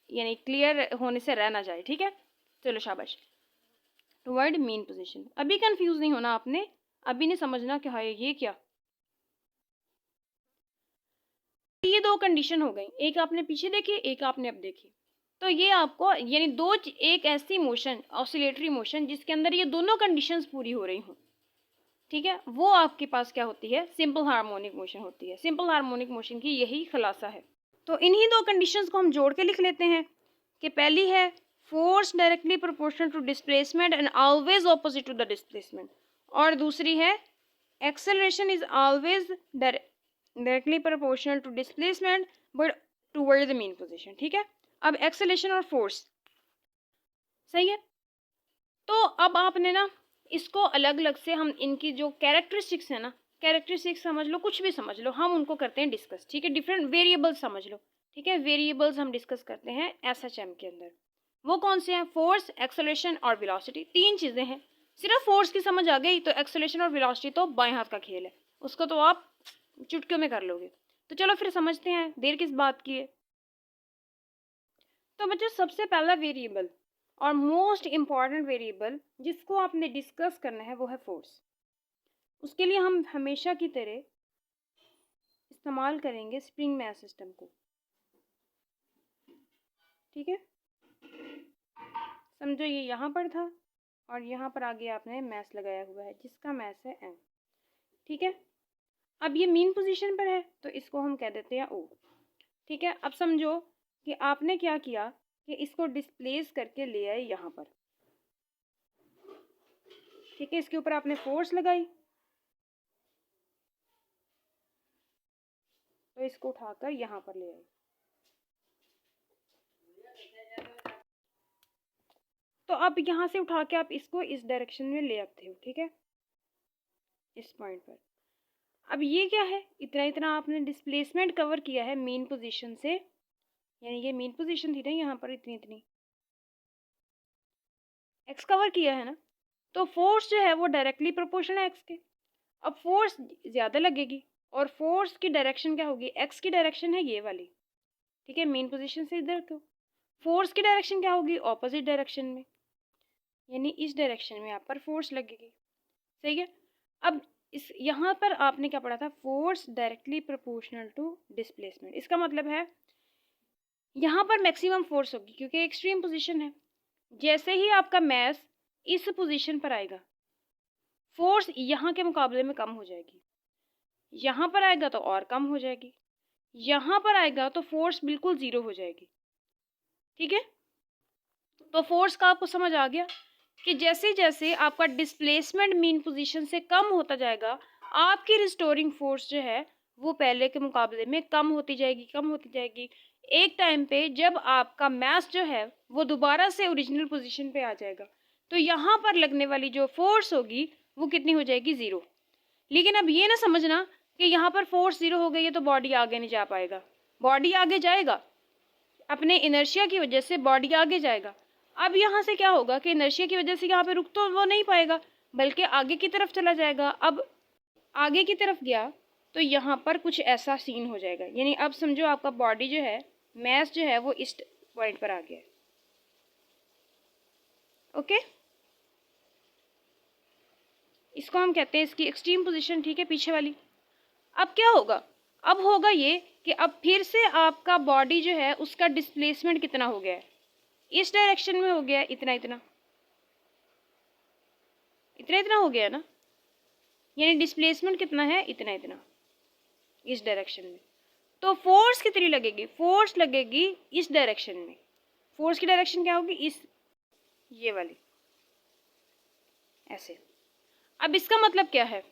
यानी क्लियर होने से रह ना जाए। ठीक है, चलो शाबाश। Toward mean position. अभी कंफ्यूज नहीं होना आपने, अभी नहीं समझना कि हाँ ये क्या। ये दो कंडीशन हो गई, एक आपने पीछे देखी, एक आपने अब देखी। तो ये आपको यानी एक ऐसी मोशन, ऑसिलेटरी मोशन, जिसके अंदर ये दोनों कंडीशंस पूरी हो रही हों, ठीक है, वो आपके पास क्या होती है, सिंपल हार्मोनिक मोशन होती है। सिंपल हार्मोनिक मोशन की यही खुलासा है। तो इन्हीं दो कंडीशंस को हम जोड़ के लिख लेते हैं कि पहली है force directly proportional to displacement and always opposite to the displacement, और दूसरी है acceleration is always directly proportional to displacement but toward the mean position. ठीक है, अब एक्सेलरेशन और फोर्स सही है। तो अब आपने ना इसको अलग अलग से हम इनकी जो कैरेक्टरिस्टिक्स है ना, कैरेक्टरिस्टिक्स समझ लो, कुछ भी समझ लो, हम उनको करते हैं डिस्कस। ठीक है, डिफरेंट वेरिएबल्स समझ लो। ठीक है, वेरिएबल्स हम डिस्कस करते हैं एसएचएम के अंदर। वो कौन से हैं, फोर्स, एक्सेलरेशन और वेलोसिटी, तीन चीज़ें हैं। सिर्फ फोर्स की समझ आ गई तो एक्सेलरेशन और वेलोसिटी तो बाएं हाथ का खेल है, उसको तो आप चुटकियों में कर लोगे। तो चलो फिर समझते हैं, देर किस बात की है। तो बच्चों सबसे पहला वेरिएबल और मोस्ट इम्पॉर्टेंट वेरिएबल जिसको आपने डिस्कस करना है वो है फोर्स। उसके लिए हम हमेशा की तरह इस्तेमाल करेंगे स्प्रिंग मैथ सिस्टम को। ठीक है, समझो ये यहाँ पर था और यहाँ पर आगे आपने मैथ लगाया हुआ है जिसका मैथ है एम। ठीक है, अब ये मीन पोजीशन पर है तो इसको हम कह देते हैं ओ। ठीक है, अब समझो कि आपने क्या किया कि इसको डिस्प्लेस करके ले आए यहाँ पर। ठीक है, इसके ऊपर आपने फोर्स लगाई तो इसको उठाकर यहाँ पर ले आए। तो अब यहाँ से उठा के आप इसको इस डायरेक्शन में ले आते हो। ठीक है, इस पॉइंट पर। अब ये क्या है, इतना इतना आपने डिस्प्लेसमेंट कवर किया है मेन पोजीशन से, यानी ये मेन पोजीशन थी ना, यहाँ पर इतनी इतनी एक्स कवर किया है ना, तो फोर्स जो है वो डायरेक्टली प्रोपोर्शनल है एक्स के। अब फोर्स ज़्यादा लगेगी और फोर्स की डायरेक्शन क्या होगी, एक्स की डायरेक्शन है ये वाली। ठीक है, मेन पोजीशन से इधर को फोर्स की डायरेक्शन क्या होगी, ऑपोजिट डायरेक्शन में, यानी इस डायरेक्शन में आप पर फोर्स लगेगी। सही है, अब इस यहाँ पर आपने क्या पढ़ा था, force directly proportional to displacement. इसका मतलब है यहाँ पर मैक्सिमम फोर्स होगी क्योंकि एक्सट्रीम पोजीशन है। जैसे ही आपका मैस इस पोजीशन पर आएगा फोर्स यहाँ के मुकाबले में कम हो जाएगी, यहाँ पर आएगा तो और कम हो जाएगी, यहाँ पर आएगा तो फोर्स बिल्कुल ज़ीरो हो जाएगी। ठीक है, तो फोर्स का आपको समझ आ गया कि जैसे जैसे आपका डिस्प्लेसमेंट मीन पोजीशन से कम होता जाएगा आपकी रिस्टोरिंग फोर्स जो है वो पहले के मुकाबले में कम होती जाएगी, कम होती जाएगी। एक टाइम पे जब आपका मैस जो है वो दोबारा से ओरिजिनल पोजीशन पे आ जाएगा तो यहाँ पर लगने वाली जो फोर्स होगी वो कितनी हो जाएगी, ज़ीरो। लेकिन अब ये ना समझना कि यहाँ पर फोर्स ज़ीरो हो गई है तो बॉडी आगे नहीं जा पाएगा। बॉडी आगे जाएगा, अपने इनर्शिया की वजह से बॉडी आगे जाएगा। अब यहाँ से क्या होगा कि इनर्शिया की वजह से यहाँ पे रुक तो वो नहीं पाएगा बल्कि आगे की तरफ चला जाएगा। अब आगे की तरफ गया तो यहाँ पर कुछ ऐसा सीन हो जाएगा, यानी अब समझो आपका बॉडी जो है, मैस जो है वो इस पॉइंट पर आ गया है। ओके, इसको हम कहते हैं इसकी एक्सट्रीम पोजीशन। ठीक है, पीछे वाली। अब क्या होगा, अब होगा ये कि अब फिर से आपका बॉडी जो है उसका डिस्प्लेसमेंट कितना हो गया है, इस डायरेक्शन में हो गया इतना इतना इतना इतना हो गया ना, यानी डिस्प्लेसमेंट कितना है, इतना इतना इस डायरेक्शन में। तो फोर्स कितनी लगेगी, फोर्स लगेगी इस डायरेक्शन में। फोर्स की डायरेक्शन क्या होगी, इस ये वाली, ऐसे। अब इसका मतलब क्या है,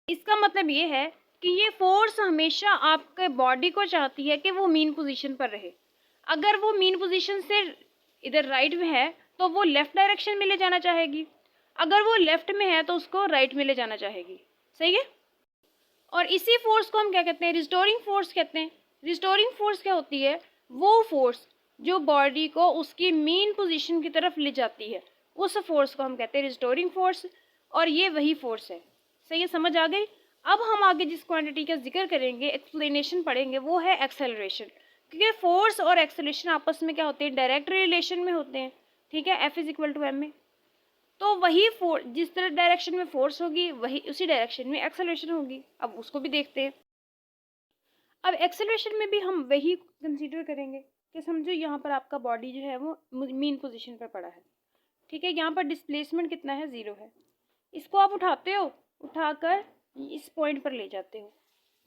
इसका मतलब ये है कि ये फोर्स हमेशा आपके बॉडी को चाहती है कि वो मीन पोजीशन पर रहे। अगर वो मीन पोजीशन से इधर राइट में है तो वो लेफ्ट डायरेक्शन में ले जाना चाहेगी, अगर वो लेफ्ट में है तो उसको राइट में ले जाना चाहेगी। सही है। और इसी फोर्स को हम क्या कहते हैं, रिस्टोरिंग फोर्स कहते हैं। रिस्टोरिंग फोर्स क्या होती है, वो फोर्स जो बॉडी को उसकी मीन पोजीशन की तरफ ले जाती है, उस फोर्स को हम कहते हैं रिस्टोरिंग फोर्स। और ये वही फोर्स है। सही है, समझ आ गई। अब हम आगे जिस क्वांटिटी का जिक्र करेंगे, एक्सप्लेनेशन पढ़ेंगे, वो है एक्सेलरेशन। क्योंकि फोर्स और एक्सेलरेशन आपस में क्या होते हैं, डायरेक्ट रिलेशन में होते हैं। ठीक है, F is equal to m में। तो वही फोर्स, जिस तरह डायरेक्शन में फोर्स होगी वही उसी डायरेक्शन में एक्सेलरेशन होगी। अब उसको भी देखते हैं। अब एक्सेलरेशन में भी हम वही कंसीडर करेंगे कि समझो यहाँ पर आपका बॉडी जो है वो मीन पोजीशन पर पड़ा है। ठीक है, यहाँ पर डिस्प्लेसमेंट कितना है, 0 है। इसको आप उठाते हो, उठाकर इस पॉइंट पर ले जाते हो।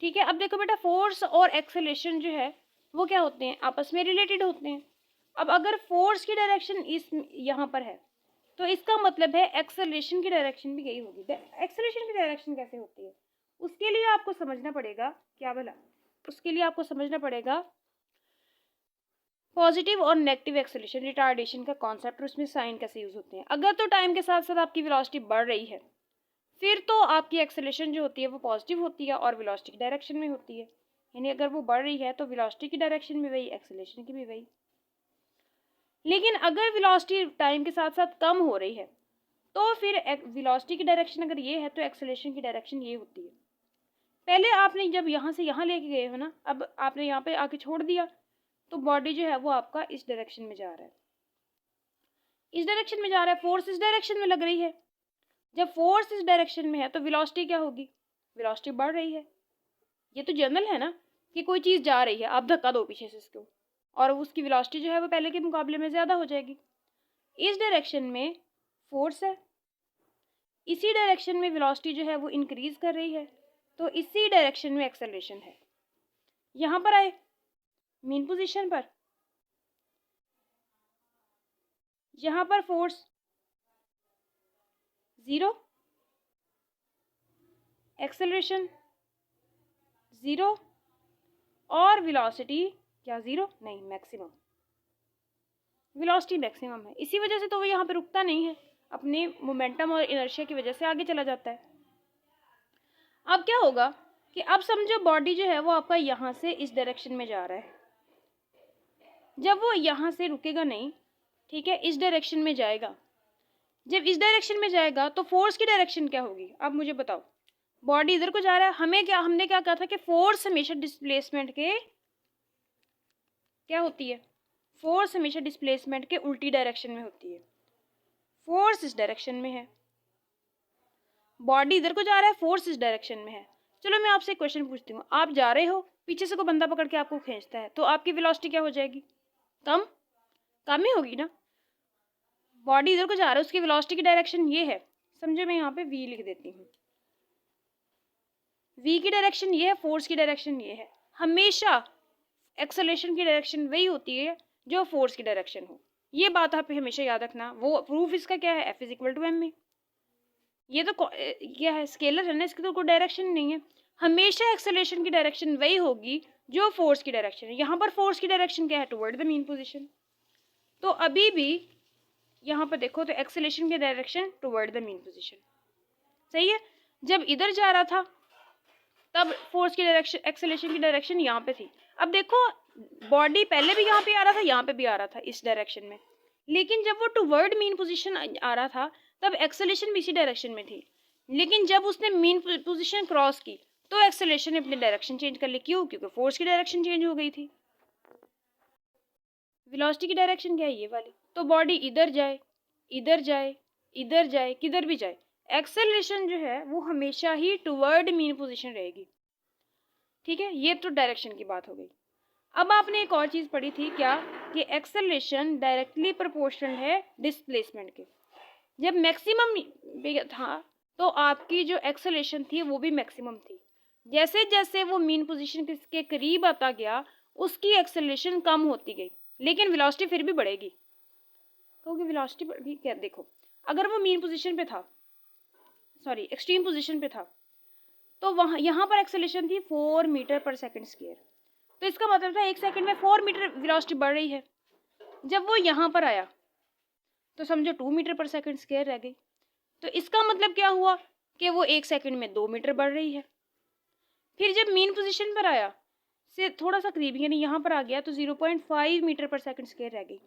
ठीक है, अब देखो बेटा, फोर्स और एक्सेलरेशन जो है वो क्या होते हैं, आपस में रिलेटेड होते हैं। अब अगर फोर्स की डायरेक्शन इस यहाँ पर है तो इसका मतलब है एक्सेलरेशन की डायरेक्शन भी यही होगी। एक्सेलरेशन की डायरेक्शन कैसे होती है, उसके लिए आपको समझना पड़ेगा क्या बोला, उसके लिए आपको समझना पड़ेगा पॉजिटिव और नेगेटिव एक्सेलरेशन, रिटार्डेशन का कॉन्सेप्ट, और उसमें साइन कैसे यूज होते हैं। अगर तो टाइम के साथ साथ आपकी वेलोसिटी बढ़ रही है फिर तो आपकी एक्सेलरेशन जो होती है वो पॉजिटिव होती है और वेलोसिटी की डायरेक्शन में होती है। यानी अगर वो बढ़ रही है तो वेलोसिटी की डायरेक्शन में वही, एक्सेलरेशन की भी वही। लेकिन अगर वेलोसिटी टाइम के साथ साथ कम हो रही है तो फिर वेलोसिटी की डायरेक्शन अगर ये है तो एक्सेलरेशन की डायरेक्शन ये होती है। पहले आपने जब यहाँ से यहाँ लेके गए हो ना, अब आपने यहाँ पे आके छोड़ दिया तो बॉडी जो है वो आपका इस डायरेक्शन में जा रहा है, इस डायरेक्शन में जा रहा है, फोर्स इस डायरेक्शन में लग रही है। जब फोर्स इस डायरेक्शन में है तो वेलोसिटी क्या होगी, वेलोसिटी बढ़ रही है। ये तो जनरल है ना कि कोई चीज़ जा रही है, आप धक्का दो पीछे से इसको और उसकी वेलोसिटी जो है वो पहले के मुकाबले में ज़्यादा हो जाएगी। इस डायरेक्शन में फोर्स है, इसी डायरेक्शन में वेलोसिटी जो है वो इंक्रीज कर रही है, तो इसी डायरेक्शन में एक्सेलरेशन है। यहाँ पर आए मीन पोजीशन पर, यहाँ पर फोर्स 0, एक्सेलरेशन 0 और वेलोसिटी क्या 0 नहीं, मैक्सिमम, वेलोसिटी मैक्सिमम है। इसी वजह से तो वो यहाँ पे रुकता नहीं है, अपने मोमेंटम और इनर्शिया की वजह से आगे चला जाता है। अब क्या होगा कि अब समझो बॉडी जो है वो आपका यहाँ से इस डायरेक्शन में जा रहा है, जब वो यहाँ से रुकेगा नहीं, ठीक है, इस डायरेक्शन में जाएगा। जब इस डायरेक्शन में जाएगा तो फोर्स की डायरेक्शन क्या होगी, अब मुझे बताओ। बॉडी इधर को जा रहा है, हमने क्या कहा था कि फोर्स हमेशा डिस्प्लेसमेंट के क्या होती है, फोर्स हमेशा डिस्प्लेसमेंट के उल्टी डायरेक्शन में होती है। फोर्स इस डायरेक्शन में है, बॉडी इधर को जा रहा है, फोर्स इस डायरेक्शन में है। चलो मैं आपसे एक क्वेश्चन पूछती हूँ, आप जा रहे हो, पीछे से कोई बंदा पकड़ के आपको खींचता है तो आपकी वेलोसिटी क्या हो जाएगी, कम ही होगी ना। बॉडी इधर को जा रहा है, उसकी वेलोसिटी की डायरेक्शन ये है, समझो मैं यहाँ पे v लिख देती हूँ। v की डायरेक्शन ये है, फोर्स की डायरेक्शन ये है। हमेशा एक्सेलरेशन की डायरेक्शन वही होती है जो फोर्स की डायरेक्शन हो, ये बात आप हमेशा याद रखना। वो प्रूफ इसका क्या है, F is equal to m में। ये तो क्या है, स्केलर है ना, इसकी तो कोई डायरेक्शन नहीं है। हमेशा एक्सेलरेशन की डायरेक्शन वही होगी जो फोर्स की डायरेक्शन है। यहाँ पर फोर्स की डायरेक्शन क्या है, टुवर्ड द मीन पोजीशन। तो अभी भी यहाँ पर देखो तो एक्सेलरेशन की direction toward the mean position, सही है। जब इधर जा रहा था तब फोर्स की डायरेक्शन, एक्सेलरेशन की डायरेक्शन यहाँ पे थी। अब देखो बॉडी पहले भी यहाँ पे आ रहा था, यहाँ पे भी आ रहा था इस डायरेक्शन में, लेकिन जब वो टुवर्ड मीन पोजीशन आ रहा था तब एक्सेलरेशन भी इसी डायरेक्शन में थी। लेकिन जब उसने मीन पोजीशन क्रॉस की तो एक्सेलरेशन ने अपनी डायरेक्शन चेंज कर ली। क्यों, क्योंकि फोर्स की डायरेक्शन चेंज हो गई थी। वेलोसिटी की डायरेक्शन क्या है, ये वाली। तो बॉडी इधर जाए, इधर जाए, इधर जाए, किधर भी जाए, एक्सेलरेशन जो है वो हमेशा ही टुवर्ड मीन पोजीशन रहेगी। ठीक है, ये तो डायरेक्शन की बात हो गई। अब आपने एक और चीज़ पढ़ी थी क्या, कि एक्सेलरेशन डायरेक्टली प्रोपोर्शनल है डिस्प्लेसमेंट के। जब मैक्सिमम था तो आपकी जो एक्सेलरेशन थी वो भी मैक्सिमम थी। जैसे जैसे वो मीन पोजीशन के करीब आता गया उसकी एक्सेलरेशन कम होती गई, लेकिन वेलोसिटी फिर भी बढ़ेगी। क्योंकि वेलोसिटी भी क्या, देखो अगर वो मीन पोजीशन पे था, सॉरी एक्सट्रीम पोजीशन पे था, तो वहाँ यहाँ पर एक्सेलरेशन थी 4 मीटर पर सेकंड स्क्वायर। तो इसका मतलब था 1 सेकंड में 4 मीटर वेलोसिटी बढ़ रही है। जब वो यहाँ पर आया तो समझो 2 मीटर पर सेकंड स्क्वायर रह गई। तो इसका मतलब क्या हुआ कि वो 1 सेकंड में 2 मीटर बढ़ रही है। फिर जब मीन पोजीशन पर आया से थोड़ा सा करीब यानी यहाँ पर आ गया तो 0.5 मीटर पर सेकंड स्क्वायर रह गई।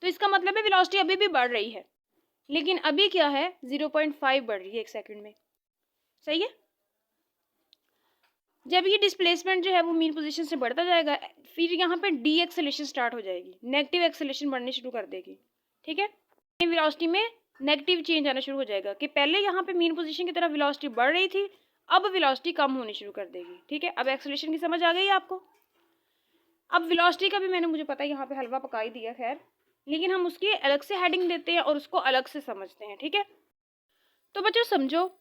तो इसका मतलब है वेलोसिटी अभी भी बढ़ रही है, लेकिन अभी क्या है 0.5 बढ़ रही है 1 सेकंड में। सही है। जब ये डिस्प्लेसमेंट जो है वो मीन पोजीशन से बढ़ता जाएगा, फिर यहाँ पे डी एक्सेलेरेशन स्टार्ट हो जाएगी, नेगेटिव एक्सेलेरेशन बढ़नी शुरू कर देगी। ठीक है, वेलोसिटी में नेगेटिव चेंज आना शुरू हो जाएगा कि पहले यहाँ पे मीन पोजीशन की तरफ वेलोसिटी बढ़ रही थी, अब वेलोसिटी कम होनी शुरू कर देगी। ठीक है, अब एक्सेलरेशन की समझ आ गई आपको। अब वेलोसिटी का भी मैंने, मुझे पता है यहाँ पे हलवा पका ही दिया खैर, लेकिन हम उसकी अलग से हेडिंग देते हैं और उसको अलग से समझते हैं। ठीक है, तो बच्चों समझो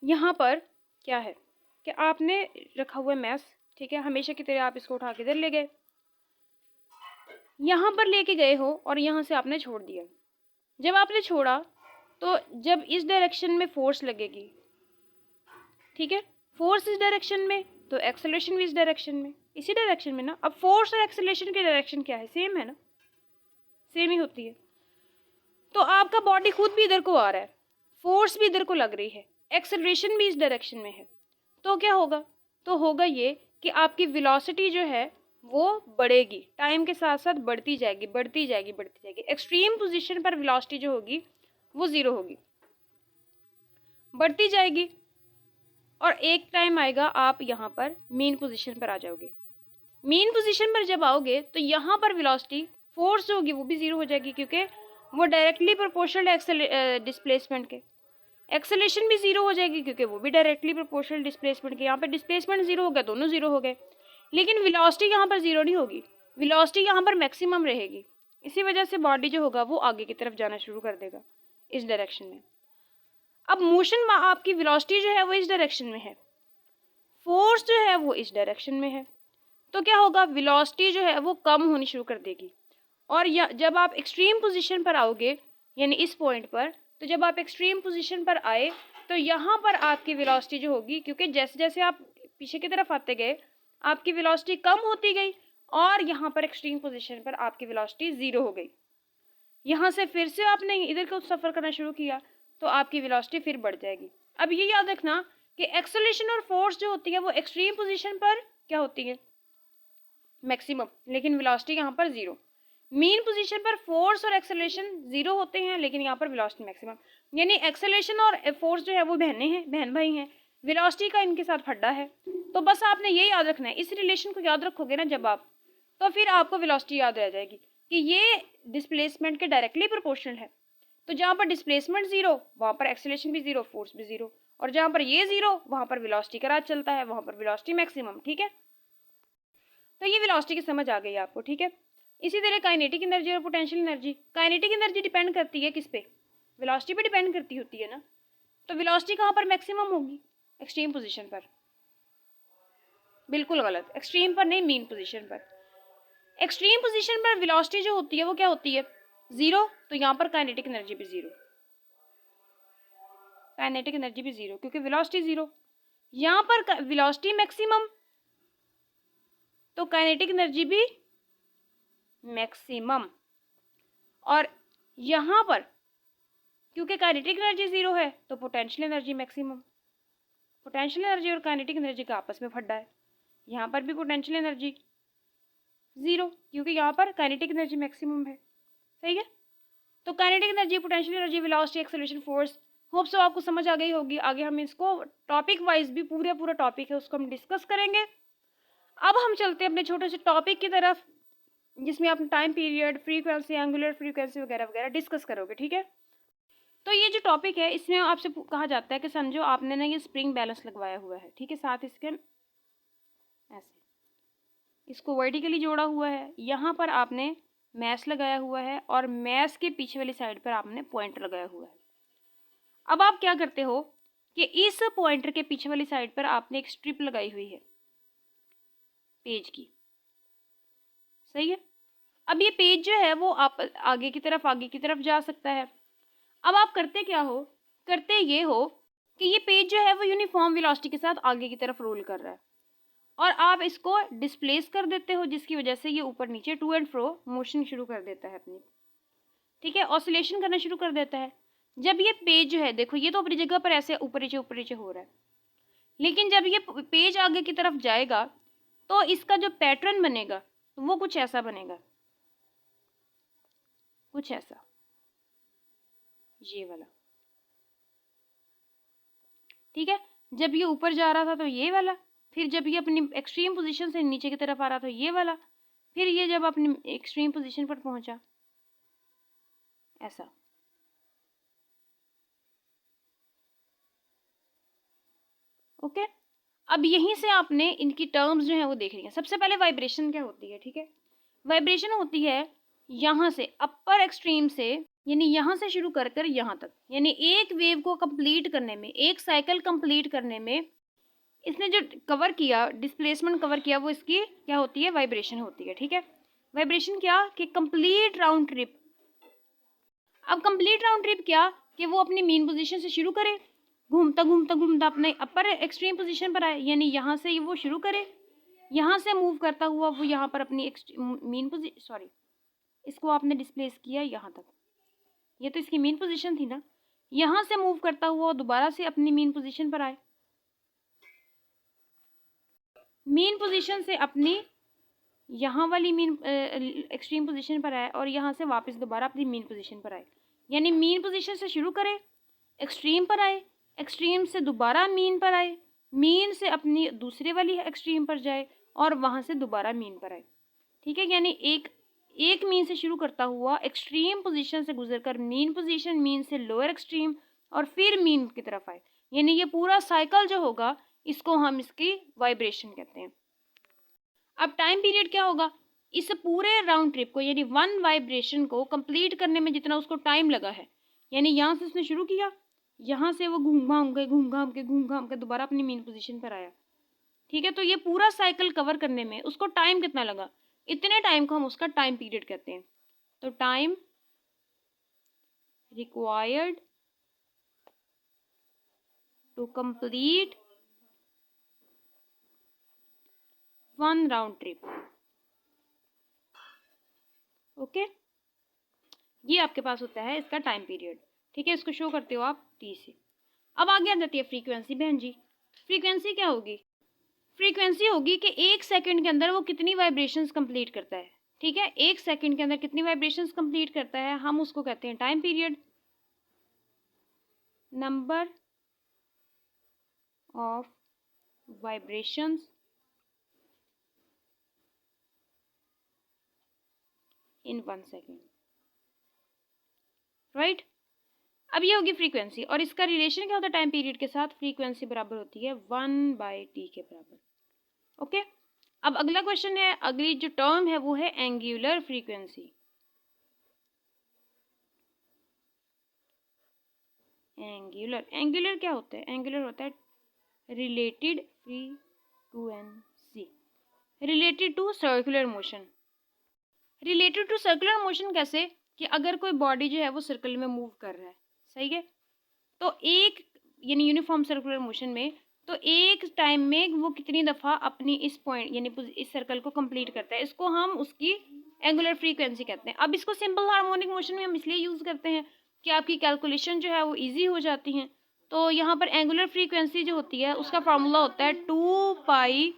यहाँ पर क्या है कि आपने रखा हुआ है मैथ्स। ठीक है, हमेशा की तरह आप इसको उठा के इधर ले गए, यहाँ पर लेके गए हो और यहाँ से आपने छोड़ दिया। जब आपने छोड़ा तो जब इस डायरेक्शन में फोर्स लगेगी, ठीक है, फोर्स इस डायरेक्शन में तो एक्सेलरेशन भी इस डायरेक्शन में, इसी डायरेक्शन में ना। अब फोर्स और एक्सेलरेशन की डायरेक्शन क्या है, सेम है ना, सेम ही होती है। तो आपका बॉडी खुद भी इधर को आ रहा है, फोर्स भी इधर को लग रही है, एक्सेलरेशन भी इस डायरेक्शन में है। तो क्या होगा, तो होगा ये कि आपकी वेलोसिटी जो है वो बढ़ेगी, टाइम के साथ साथ बढ़ती जाएगी बढ़ती जाएगी बढ़ती जाएगी। एक्सट्रीम पोजीशन पर वेलोसिटी जो होगी वो जीरो होगी, बढ़ती जाएगी, और एक टाइम आएगा आप यहाँ पर मीन पोजीशन पर आ जाओगे। मीन पोजीशन पर जब आओगे तो यहाँ पर वेलोसिटी फोर्स जो होगी वो भी जीरो हो जाएगी, क्योंकि वो डायरेक्टली प्रोपोर्शनल डिस्प्लेसमेंट के। एक्सेलरेशन भी जीरो हो जाएगी क्योंकि वो भी डायरेक्टली प्रोपोर्शनल डिस्प्लेसमेंट के। यहाँ पर डिस्प्लेसमेंट जीरो हो गया, दोनों जीरो हो गए, लेकिन वेलोसिटी यहाँ पर जीरो नहीं होगी, वेलोसिटी यहाँ पर मैक्सिमम रहेगी। इसी वजह से बॉडी जो होगा वो आगे की तरफ जाना शुरू कर देगा इस डायरेक्शन में। अब मोशन आपकी वेलोसिटी जो है वो इस डायरेक्शन में है, फोर्स जो है वो इस डायरेक्शन में है, तो क्या होगा, वेलोसिटी जो है वो कम होनी शुरू कर देगी। और जब आप एक्सट्रीम पोजीशन पर आओगे यानी इस पॉइंट पर, तो जब आप एक्सट्रीम पोजीशन पर आए तो यहाँ पर आपकी वेलोसिटी जो होगी, क्योंकि जैसे जैसे आप पीछे की तरफ आते गए आपकी वेलोसिटी कम होती गई, और यहाँ पर एक्सट्रीम पोजीशन पर आपकी वेलोसिटी जीरो हो गई। यहाँ से फिर से आपने इधर को सफ़र करना शुरू किया तो आपकी वेलोसिटी फिर बढ़ जाएगी। अब ये याद रखना कि एक्सेलरेशन और फोर्स जो होती है वो एक्सट्रीम पोजीशन पर क्या होती है, मैक्सिमम, लेकिन वेलोसिटी यहाँ पर जीरो। मीन पोजीशन पर फोर्स और एक्सेलरेशन जीरो होते हैं, लेकिन यहाँ पर वेलोसिटी मैक्सिमम। यानी एक्सेलरेशन और फोर्स जो है वो बहनें हैं, बहन भाई हैं, वेलोसिटी का इनके साथ फड्डा है। तो बस आपने ये याद रखना है, इस रिलेशन को याद रखोगे ना जब आप, तो फिर आपको वेलोसिटी याद रह जाएगी कि ये डिस्प्लेसमेंट के डायरेक्टली प्रोपोर्शनल है। तो जहाँ पर डिस्प्लेसमेंट जीरो वहाँ पर एक्सेलरेशन भी जीरो, फोर्स भी जीरो, और जहाँ पर ये जीरो वहाँ पर वेलोसिटी का राज चलता है, वहाँ पर वेलोसिटी मैक्सिमम। ठीक है, तो ये वेलोसिटी की समझ आ गई आपको। ठीक है, इसी तरह काइनेटिक एनर्जी और potential energy. Kinetic energy depend करती है किस पे, वेलोसिटी पे डिपेंड करती होती है ना। तो वेलोसिटी कहाँ पर मैक्सिमम होगी, एक्सट्रीम पोजीशन पर। बिल्कुल गलत, एक्सट्रीम पर नहीं, मीन पोजीशन पर। एक्सट्रीम पोजीशन पर वेलोसिटी जो होती है वो क्या होती है, जीरो। तो यहाँ पर काइनेटिक एनर्जी भी जीरो, काइनेटिक एनर्जी भी जीरो, क्योंकि वेलोसिटी जीरो। यहाँ पर वेलोसिटी मैक्सिमम तो काइनेटिक एनर्जी भी मैक्सिमम। और यहाँ पर क्योंकि काइनेटिक एनर्जी जीरो है तो potential energy maximum. Potential energy और काइनेटिक एनर्जी का आपस में फड्डा है, यहाँ पर भी पोटेंशियल एनर्जी जीरो क्योंकि यहाँ पर काइनेटिक एनर्जी मैक्सिमम है। सही है, तो kinetic energy, potential energy, velocity, acceleration, force, hope so आपको समझ आ गई होगी। आगे हम इसको टॉपिक वाइज भी पूरा टॉपिक है उसको हम डिस्कस करेंगे। अब हम चलते हैं अपने छोटे से टॉपिक की तरफ जिसमें आप time period, frequency, angular frequency वगैरह वगैरह डिस्कस करोगे। ठीक है, तो ये जो टॉपिक है इसमें आपसे कहा जाता है कि समझो आपने ना ये स्प्रिंग बैलेंस लगवाया हुआ है, ठीक है, साथ इसके ऐसे इसको वर्टिकली जोड़ा हुआ है, यहाँ पर आपने मैश लगाया हुआ है और मैश के पीछे वाली साइड पर आपने पॉइंटर लगाया हुआ है। अब आप क्या करते हो कि इस पॉइंटर के पीछे वाली साइड पर आपने एक स्ट्रिप लगाई हुई है पेज की, सही है। अब ये पेज जो है वो आप आगे की तरफ जा सकता है। अब आप करते क्या हो, करते ये हो कि ये पेज जो है वो यूनिफॉर्म वेलोसिटी के साथ आगे की तरफ रोल कर रहा है और आप इसको डिस्प्लेस कर देते हो, जिसकी वजह से ये ऊपर नीचे टू एंड फ्रो मोशन शुरू कर देता है अपनी, ठीक है, ऑसिलेशन करना शुरू कर देता है। जब ये पेज जो है, देखो ये तो अपनी जगह पर ऐसे ऊपर नीचे हो रहा है, लेकिन जब ये पेज आगे की तरफ जाएगा तो इसका जो पैटर्न बनेगा वो कुछ ऐसा बनेगा, कुछ ऐसा, ये वाला, ठीक है। जब ये ऊपर जा रहा था तो ये वाला, फिर जब ये अपनी एक्सट्रीम पोजीशन से नीचे की तरफ आ रहा था ये वाला, फिर ये जब अपनी एक्सट्रीम पोजीशन पर पहुंचा ऐसा। ओके, अब यहीं से आपने इनकी टर्म्स जो है वो देख रही है। सबसे पहले वाइब्रेशन क्या होती है, ठीक है। वाइब्रेशन होती है यहाँ से अपर एक्सट्रीम से, यानी यहाँ से शुरू कर कर यहाँ तक, यानी एक वेव को कंप्लीट करने में, एक साइकिल कंप्लीट करने में इसने जो कवर किया, डिस्प्लेसमेंट कवर किया, वो इसकी क्या होती है, वाइब्रेशन होती है, ठीक है। वाइब्रेशन क्या कि कंप्लीट राउंड ट्रिप। अब कंप्लीट राउंड ट्रिप क्या कि वो अपनी मेन पोजीशन से शुरू करे, घूमता घूमता घूमता अपने अपर एक्सट्रीम पोजीशन पर आए, यानी यहाँ से वो शुरू करे, यहाँ से मूव करता हुआ वो यहाँ पर अपनी मेन पोजीशन, सॉरी इसको आपने डिस्प्लेस किया यहाँ तक, ये तो इसकी मेन पोजीशन थी ना, यहाँ से मूव करता हुआ दोबारा से अपनी मेन पोजीशन पर आए, मेन पोजीशन से अपनी यहाँ वाली मेन एक्सट्रीम पोजीशन पर आए और यहाँ से वापस दोबारा अपनी मेन पोजीशन पर आए, यानी मेन पोजीशन से शुरू करे, एक्सट्रीम पर आए, एक्सट्रीम से दोबारा मीन पर आए, मीन से अपनी दूसरे वाली एक्सट्रीम पर जाए और वहाँ से दोबारा मीन पर आए, ठीक है। यानी एक मीन से शुरू करता हुआ एक्सट्रीम पोजीशन से गुजरकर मीन पोजीशन, मीन से लोअर एक्सट्रीम और फिर मीन की तरफ आए, यानी ये पूरा साइकिल जो होगा इसको हम इसकी वाइब्रेशन कहते हैं। अब टाइम पीरियड क्या होगा, इस पूरे राउंड ट्रिप को यानी वन वाइब्रेशन को कंप्लीट करने में जितना उसको टाइम लगा है, यानी यहाँ से उसने शुरू किया, यहाँ से वो घूम घाम के दोबारा अपनी मेन पोजीशन पर आया, ठीक है। तो ये पूरा साइकिल कवर करने में उसको टाइम कितना लगा, इतने टाइम को हम उसका टाइम पीरियड कहते हैं। तो time required to complete one round trip, okay, ये आपके पास होता है इसका टाइम पीरियड, ठीक है। इसको शो करते हो आप टी से। अब आगे आ जाती है फ्रीक्वेंसी। बहन जी फ्रीक्वेंसी क्या होगी, फ्रीक्वेंसी होगी कि एक सेकंड के अंदर वो कितनी वाइब्रेशंस कंप्लीट करता है, ठीक है। एक सेकंड के अंदर कितनी वाइब्रेशंस कंप्लीट करता है, हम उसको कहते हैं time period. Number of vibrations in 1 second, right. अब ये होगी फ्रीक्वेंसी और इसका रिलेशन क्या होता है टाइम पीरियड के साथ, फ्रीक्वेंसी बराबर होती है 1/t के बराबर, ओके। अब अगला क्वेश्चन है, अगली जो टर्म है वो है एंगुलर फ्रीक्वेंसी। एंगुलर क्या होता है, एंगुलर होता है related frequency related to circular motion. Related to circular motion कैसे कि अगर कोई बॉडी जो है वो सर्कल में मूव कर रहा है, सही है, तो एक यानी यूनिफॉर्म सर्कुलर मोशन में, तो एक टाइम में वो कितनी दफ़ा अपनी इस पॉइंट यानी इस सर्कल को कंप्लीट करता है, इसको हम उसकी एंगुलर फ्रीक्वेंसी कहते हैं। अब इसको सिंपल हार्मोनिक मोशन में हम इसलिए यूज़ करते हैं कि आपकी कैलकुलेशन जो है वो ईजी हो जाती हैं। तो यहाँ पर एंगुलर फ्रीक्वेंसी जो होती है उसका फार्मूला होता है 2π/t,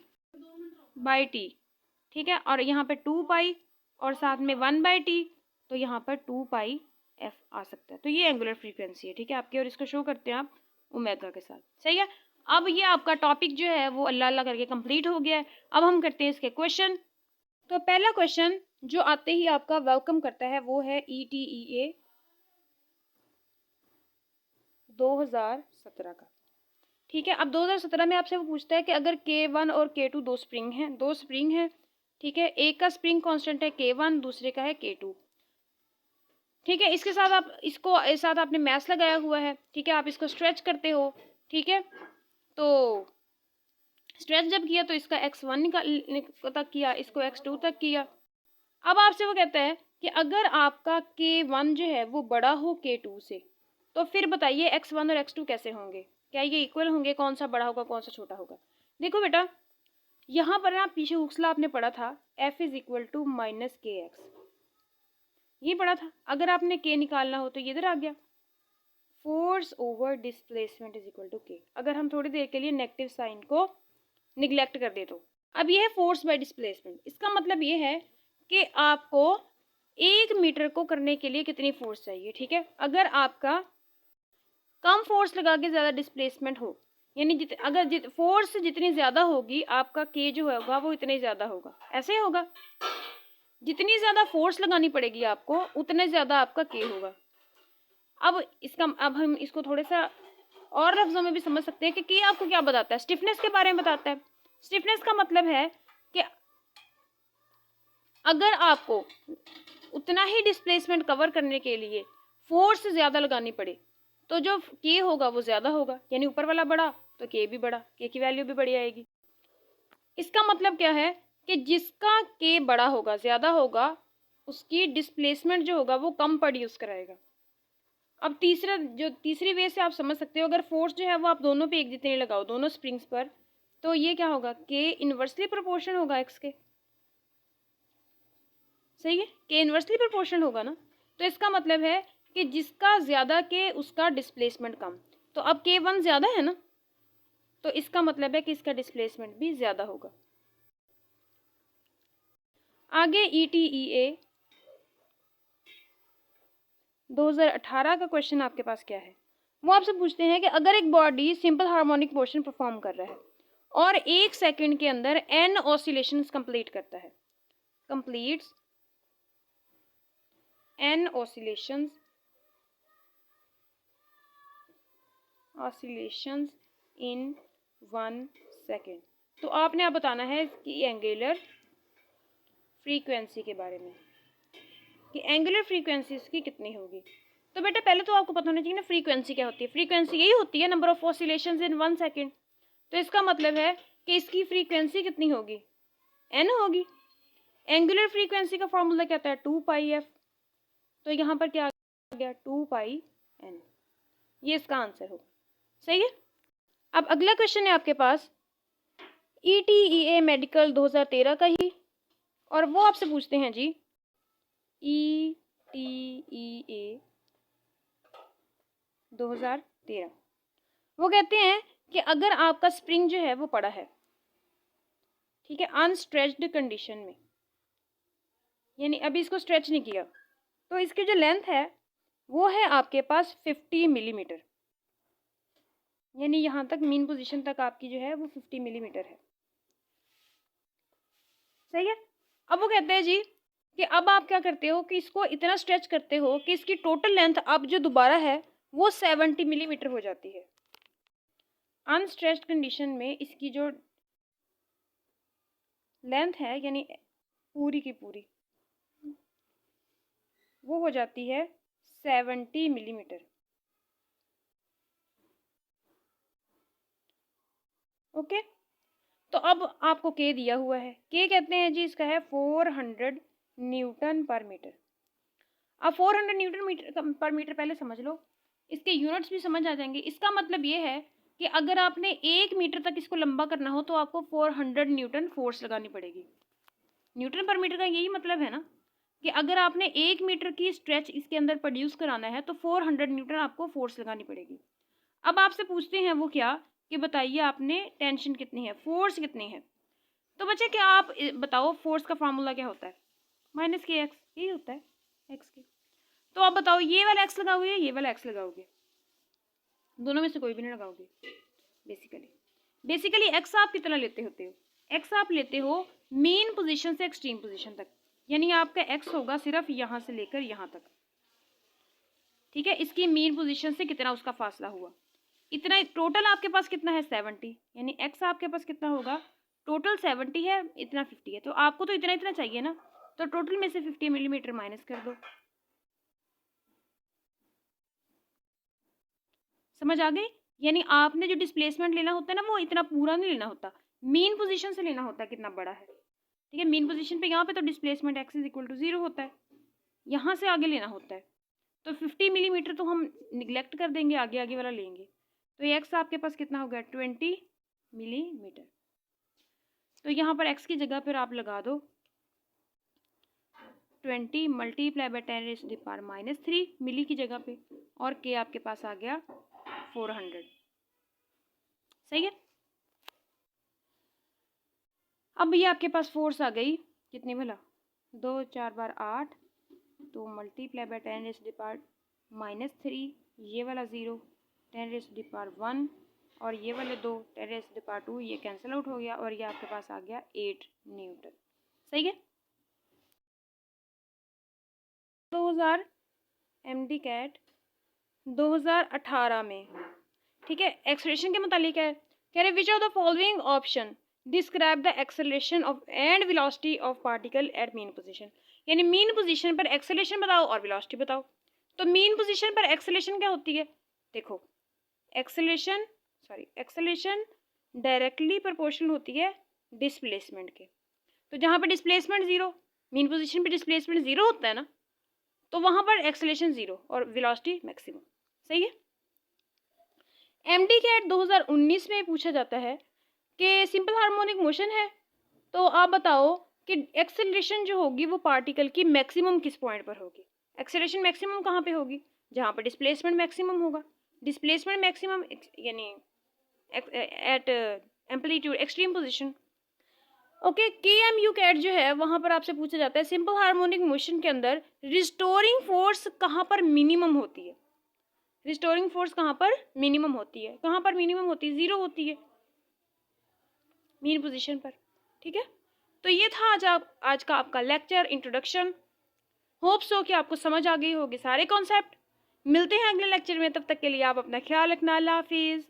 ठीक है, और यहाँ पे 2π और साथ में 1/t, तो यहाँ पर 2πf आ सकता है। तो ये एंगुलर फ्रीक्वेंसी है, ठीक है आपके, और इसको शो करते हैं आप ओमेगा के साथ, सही है। अब ये आपका टॉपिक जो है वो अल्लाह अल्लाह करके कंप्लीट हो गया है। अब हम करते हैं इसके क्वेश्चन। तो पहला क्वेश्चन जो आते ही आपका वेलकम करता है वो है ETEA 2017 का, ठीक है। अब 2017 में आपसे वो पूछता है कि अगर K1 और K2 दो स्प्रिंग हैं, ठीक है, एक का स्प्रिंग कांस्टेंट है K1, दूसरे का है K2। ठीक है, इसके साथ आप इसको साथ आपने मैथ्स लगाया हुआ है। ठीक है, आप इसको स्ट्रेच करते हो। ठीक है, तो स्ट्रेच जब किया तो इसका x1 तक किया, इसको x2 तक किया। अब आपसे वो कहता है कि अगर आपका K1 जो है वो बड़ा हो K2 से, तो फिर बताइए x1 और x2 कैसे होंगे, क्या ये इक्वल होंगे, कौन सा बड़ा होगा कौन सा छोटा होगा। देखो बेटा, यहाँ पर ना पीछे हुक्सला आपने पढ़ा था F is equal to minus KX, ये पढ़ा था। अगर आपने K निकालना हो तो ये इधर आ गया, force over displacement is equal to K। अगर हम थोड़ी देर के लिए नेगेटिव साइन को निगलेक्ट कर दे तो अब ये है फोर्स बाय डिस्प्लेसमेंट। इसका मतलब ये है कि आपको 1 मीटर को करने के लिए कितनी फोर्स चाहिए। ठीक है, अगर आपका कम फोर्स लगा के ज़्यादा डिस्प्लेसमेंट हो, यानी अगर फोर्स जितनी ज़्यादा होगी आपका K जो होगा वो इतने ज़्यादा होगा, ऐसे होगा। जितनी ज़्यादा फोर्स लगानी पड़ेगी आपको उतने ज़्यादा आपका K होगा। अब हम इसको थोड़े सा और लफ्ज़ों में भी समझ सकते हैं कि K आपको क्या बताता है, स्टिफनेस के बारे में बताता है। स्टिफनेस का मतलब है कि अगर आपको उतना ही डिस्प्लेसमेंट कवर करने के लिए फोर्स ज़्यादा लगानी पड़े तो जो K होगा वो ज़्यादा होगा, यानी ऊपर वाला बड़ा तो K भी बड़ा, K की वैल्यू भी बड़ी आएगी। इसका मतलब क्या है कि जिसका K बड़ा होगा, ज़्यादा होगा, उसकी डिस्प्लेसमेंट जो होगा वो कम प्रोड्यूस कराएगा। अब तीसरी वे से आप समझ सकते हो, अगर फोर्स जो है वो आप दोनों पे एक जितनी लगाओ, दोनों स्प्रिंग्स पर, तो ये क्या होगा, K इनवर्सली प्रोपोर्शनल होगा X के। सही है, K इनवर्सली प्रोपोर्शनल होगा ना। तो इसका मतलब है कि जिसका ज़्यादा K उसका डिस्प्लेसमेंट कम। तो अब K1 ज़्यादा है ना, तो इसका मतलब है कि इसका डिस्प्लेसमेंट भी ज़्यादा होगा। आगे ETEA 2018 का क्वेश्चन आपके पास क्या है, वो आपसे पूछते हैं कि अगर एक body simple harmonic motion perform कर रहा है और 1 सेकंड के अंदर n ऑसिलेशंस कंप्लीट करता है, कंप्लीट्स n ऑसिलेशंस इन 1 सेकेंड, तो आपने आप बताना है इसकी एंगुलर फ्रीक्वेंसी के बारे में कि एंगुलर फ्रीक्वेंसी इसकी कितनी होगी। तो बेटा पहले तो आपको पता होना चाहिए ना फ्रीक्वेंसी क्या होती है। फ्रीक्वेंसी यही होती है number of oscillations in 1 second. तो इसका मतलब है कि इसकी फ्रीक्वेंसी कितनी होगी, n होगी। एंगुलर फ्रीक्वेंसी का फॉर्मूला क्या होता है, 2πf। तो यहाँ पर क्या आ गया, 2πn, ये इसका आंसर होगा। सही है। अब अगला क्वेश्चन है आपके पास ETEA मेडिकल 2013 का ही, और वो आपसे पूछते हैं जी ETEA 2013, वो कहते हैं कि अगर आपका स्प्रिंग जो है वो पड़ा है, ठीक है, अनस्ट्रेच्ड कंडीशन में, यानी अभी इसको स्ट्रेच नहीं किया, तो इसकी जो लेंथ है वो है आपके पास 50 मिलीमीटर, यानी यहाँ तक मीन पोजीशन तक आपकी जो है वो 50 मिलीमीटर है। सही है। अब वो कहते हैं जी कि अब आप क्या करते हो कि इसको इतना स्ट्रेच करते हो कि इसकी टोटल लेंथ अब जो दोबारा है वो 70 मिलीमीटर हो जाती है। अनस्ट्रेच्ड कंडीशन में इसकी जो लेंथ है यानी पूरी की पूरी वो हो जाती है 70 मिलीमीटर। ओके, तो अब आपको के दिया हुआ है, के कहते हैं जी इसका है 400 न्यूटन पर मीटर। अब 400 न्यूटन पर मीटर पहले समझ लो, इसके यूनिट्स भी समझ आ जाएंगे। इसका मतलब ये है कि अगर आपने 1 मीटर तक इसको लंबा करना हो तो आपको 400 न्यूटन फोर्स लगानी पड़ेगी। न्यूटन पर मीटर का यही मतलब है ना कि अगर आपने 1 मीटर की स्ट्रेच इसके अंदर प्रोड्यूस कराना है तो 400 न्यूटन आपको फोर्स लगानी पड़ेगी। अब आपसे पूछते हैं वो क्या कि बताइए आपने टेंशन कितनी है, फोर्स कितनी है। तो बच्चे क्या आप बताओ फोर्स का फार्मूला क्या होता है, माइनस के एक्स, यही होता है एक्स के। तो आप बताओ ये वाला एक्स लगाओगे ये वाला एक्स लगाओगे, दोनों में से कोई भी नहीं लगाओगे। बेसिकली एक्स आप कितना लेते होते हो, एक्स आप लेते हो मेन पोजीशन से एक्सट्रीम पोजीशन तक, यानी आपका एक्स होगा सिर्फ यहाँ से लेकर यहाँ तक। ठीक है, इसकी मेन पोजीशन से कितना उसका फासला हुआ, इतना टोटल आपके पास कितना है 70, यानी एक्स आपके पास कितना होगा टोटल 70 है, इतना 50 है, तो आपको तो इतना इतना चाहिए ना, तो टोटल में से 50 मिलीमीटर माइनस कर दो। समझ आ गई? यानी आपने जो डिस्प्लेसमेंट लेना होता है ना, वो इतना पूरा नहीं लेना होता, मेन पोजीशन से लेना होता है कितना बड़ा है। ठीक है, मेन पोजीशन पे यहाँ पे तो displacement x is equal to 0 होता है, यहाँ से आगे लेना होता है। तो 50 मिलीमीटर तो हम निगलेक्ट कर देंगे, आगे आगे वाला लेंगे। तो ये x आपके पास कितना हो गया, 20 मिलीमीटर। तो यहाँ पर x की जगह पर आप लगा दो 20 मल्टीप्लाई बाई 10⁻³ मिली की जगह पे, और k आपके पास आ गया 400। सही है। अब ये आपके पास फोर्स आ गई कितनी भला, 2 4 बार 8, तो मल्टीप्लाई बाई 10⁻⁻3, ये वाला 0, 10⁻1, और ये वाले 2 10⁻2, ये कैंसिल आउट हो गया, और ये आपके पास आ गया 8 न्यूटन। सही है। 2000 MD कैट 2018 में, ठीक है, एक्सलेशन के मुतालिक है, कह रहे which of the following option describe the acceleration of and velocity of particle at mean position. यानी मीन पोजीशन पर एक्सेलरेशन बताओ और वेलोसिटी बताओ। तो मीन पोजीशन पर एक्सेलरेशन क्या होती है, देखो एक्सेलरेशन डायरेक्टली प्रोपोर्शनल होती है डिस्प्लेसमेंट के। तो जहाँ पर डिस्प्लेसमेंट 0, मीन पोजीशन पर डिस्प्लेसमेंट 0 होता है ना, तो वहाँ पर एक्सेलरेशन 0 और वेलोसिटी मैक्सिमम। सही है। MD कैट 2019 में पूछा जाता है कि सिंपल हार्मोनिक मोशन है, तो आप बताओ कि एक्सेलरेशन जो होगी वो पार्टिकल की मैक्सिमम किस पॉइंट पर होगी। एक्सेलरेशन मैक्सिमम कहाँ पे होगी, जहाँ पर डिस्प्लेसमेंट मैक्सिमम होगा। डिस्प्लेसमेंट मैक्सिमम यानी at amplitude extreme position. Okay, KMU कैट जो है वहाँ पर आपसे पूछा जाता है सिंपल हार्मोनिक मोशन के अंदर रिस्टोरिंग फोर्स कहाँ पर मिनिमम होती है। रिस्टोरिंग फोर्स कहाँ पर मिनिमम होती है, कहाँ पर मिनिमम होती है, 0 होती है मीन पोजीशन पर। ठीक है, तो ये था आज का आपका लेक्चर इंट्रोडक्शन। होप सो कि आपको समझ आ गई होगी सारे कॉन्सेप्ट। मिलते हैं अगले लेक्चर में, तब तक के लिए आप अपना ख्याल रखना। अल्लाह हाफिज़।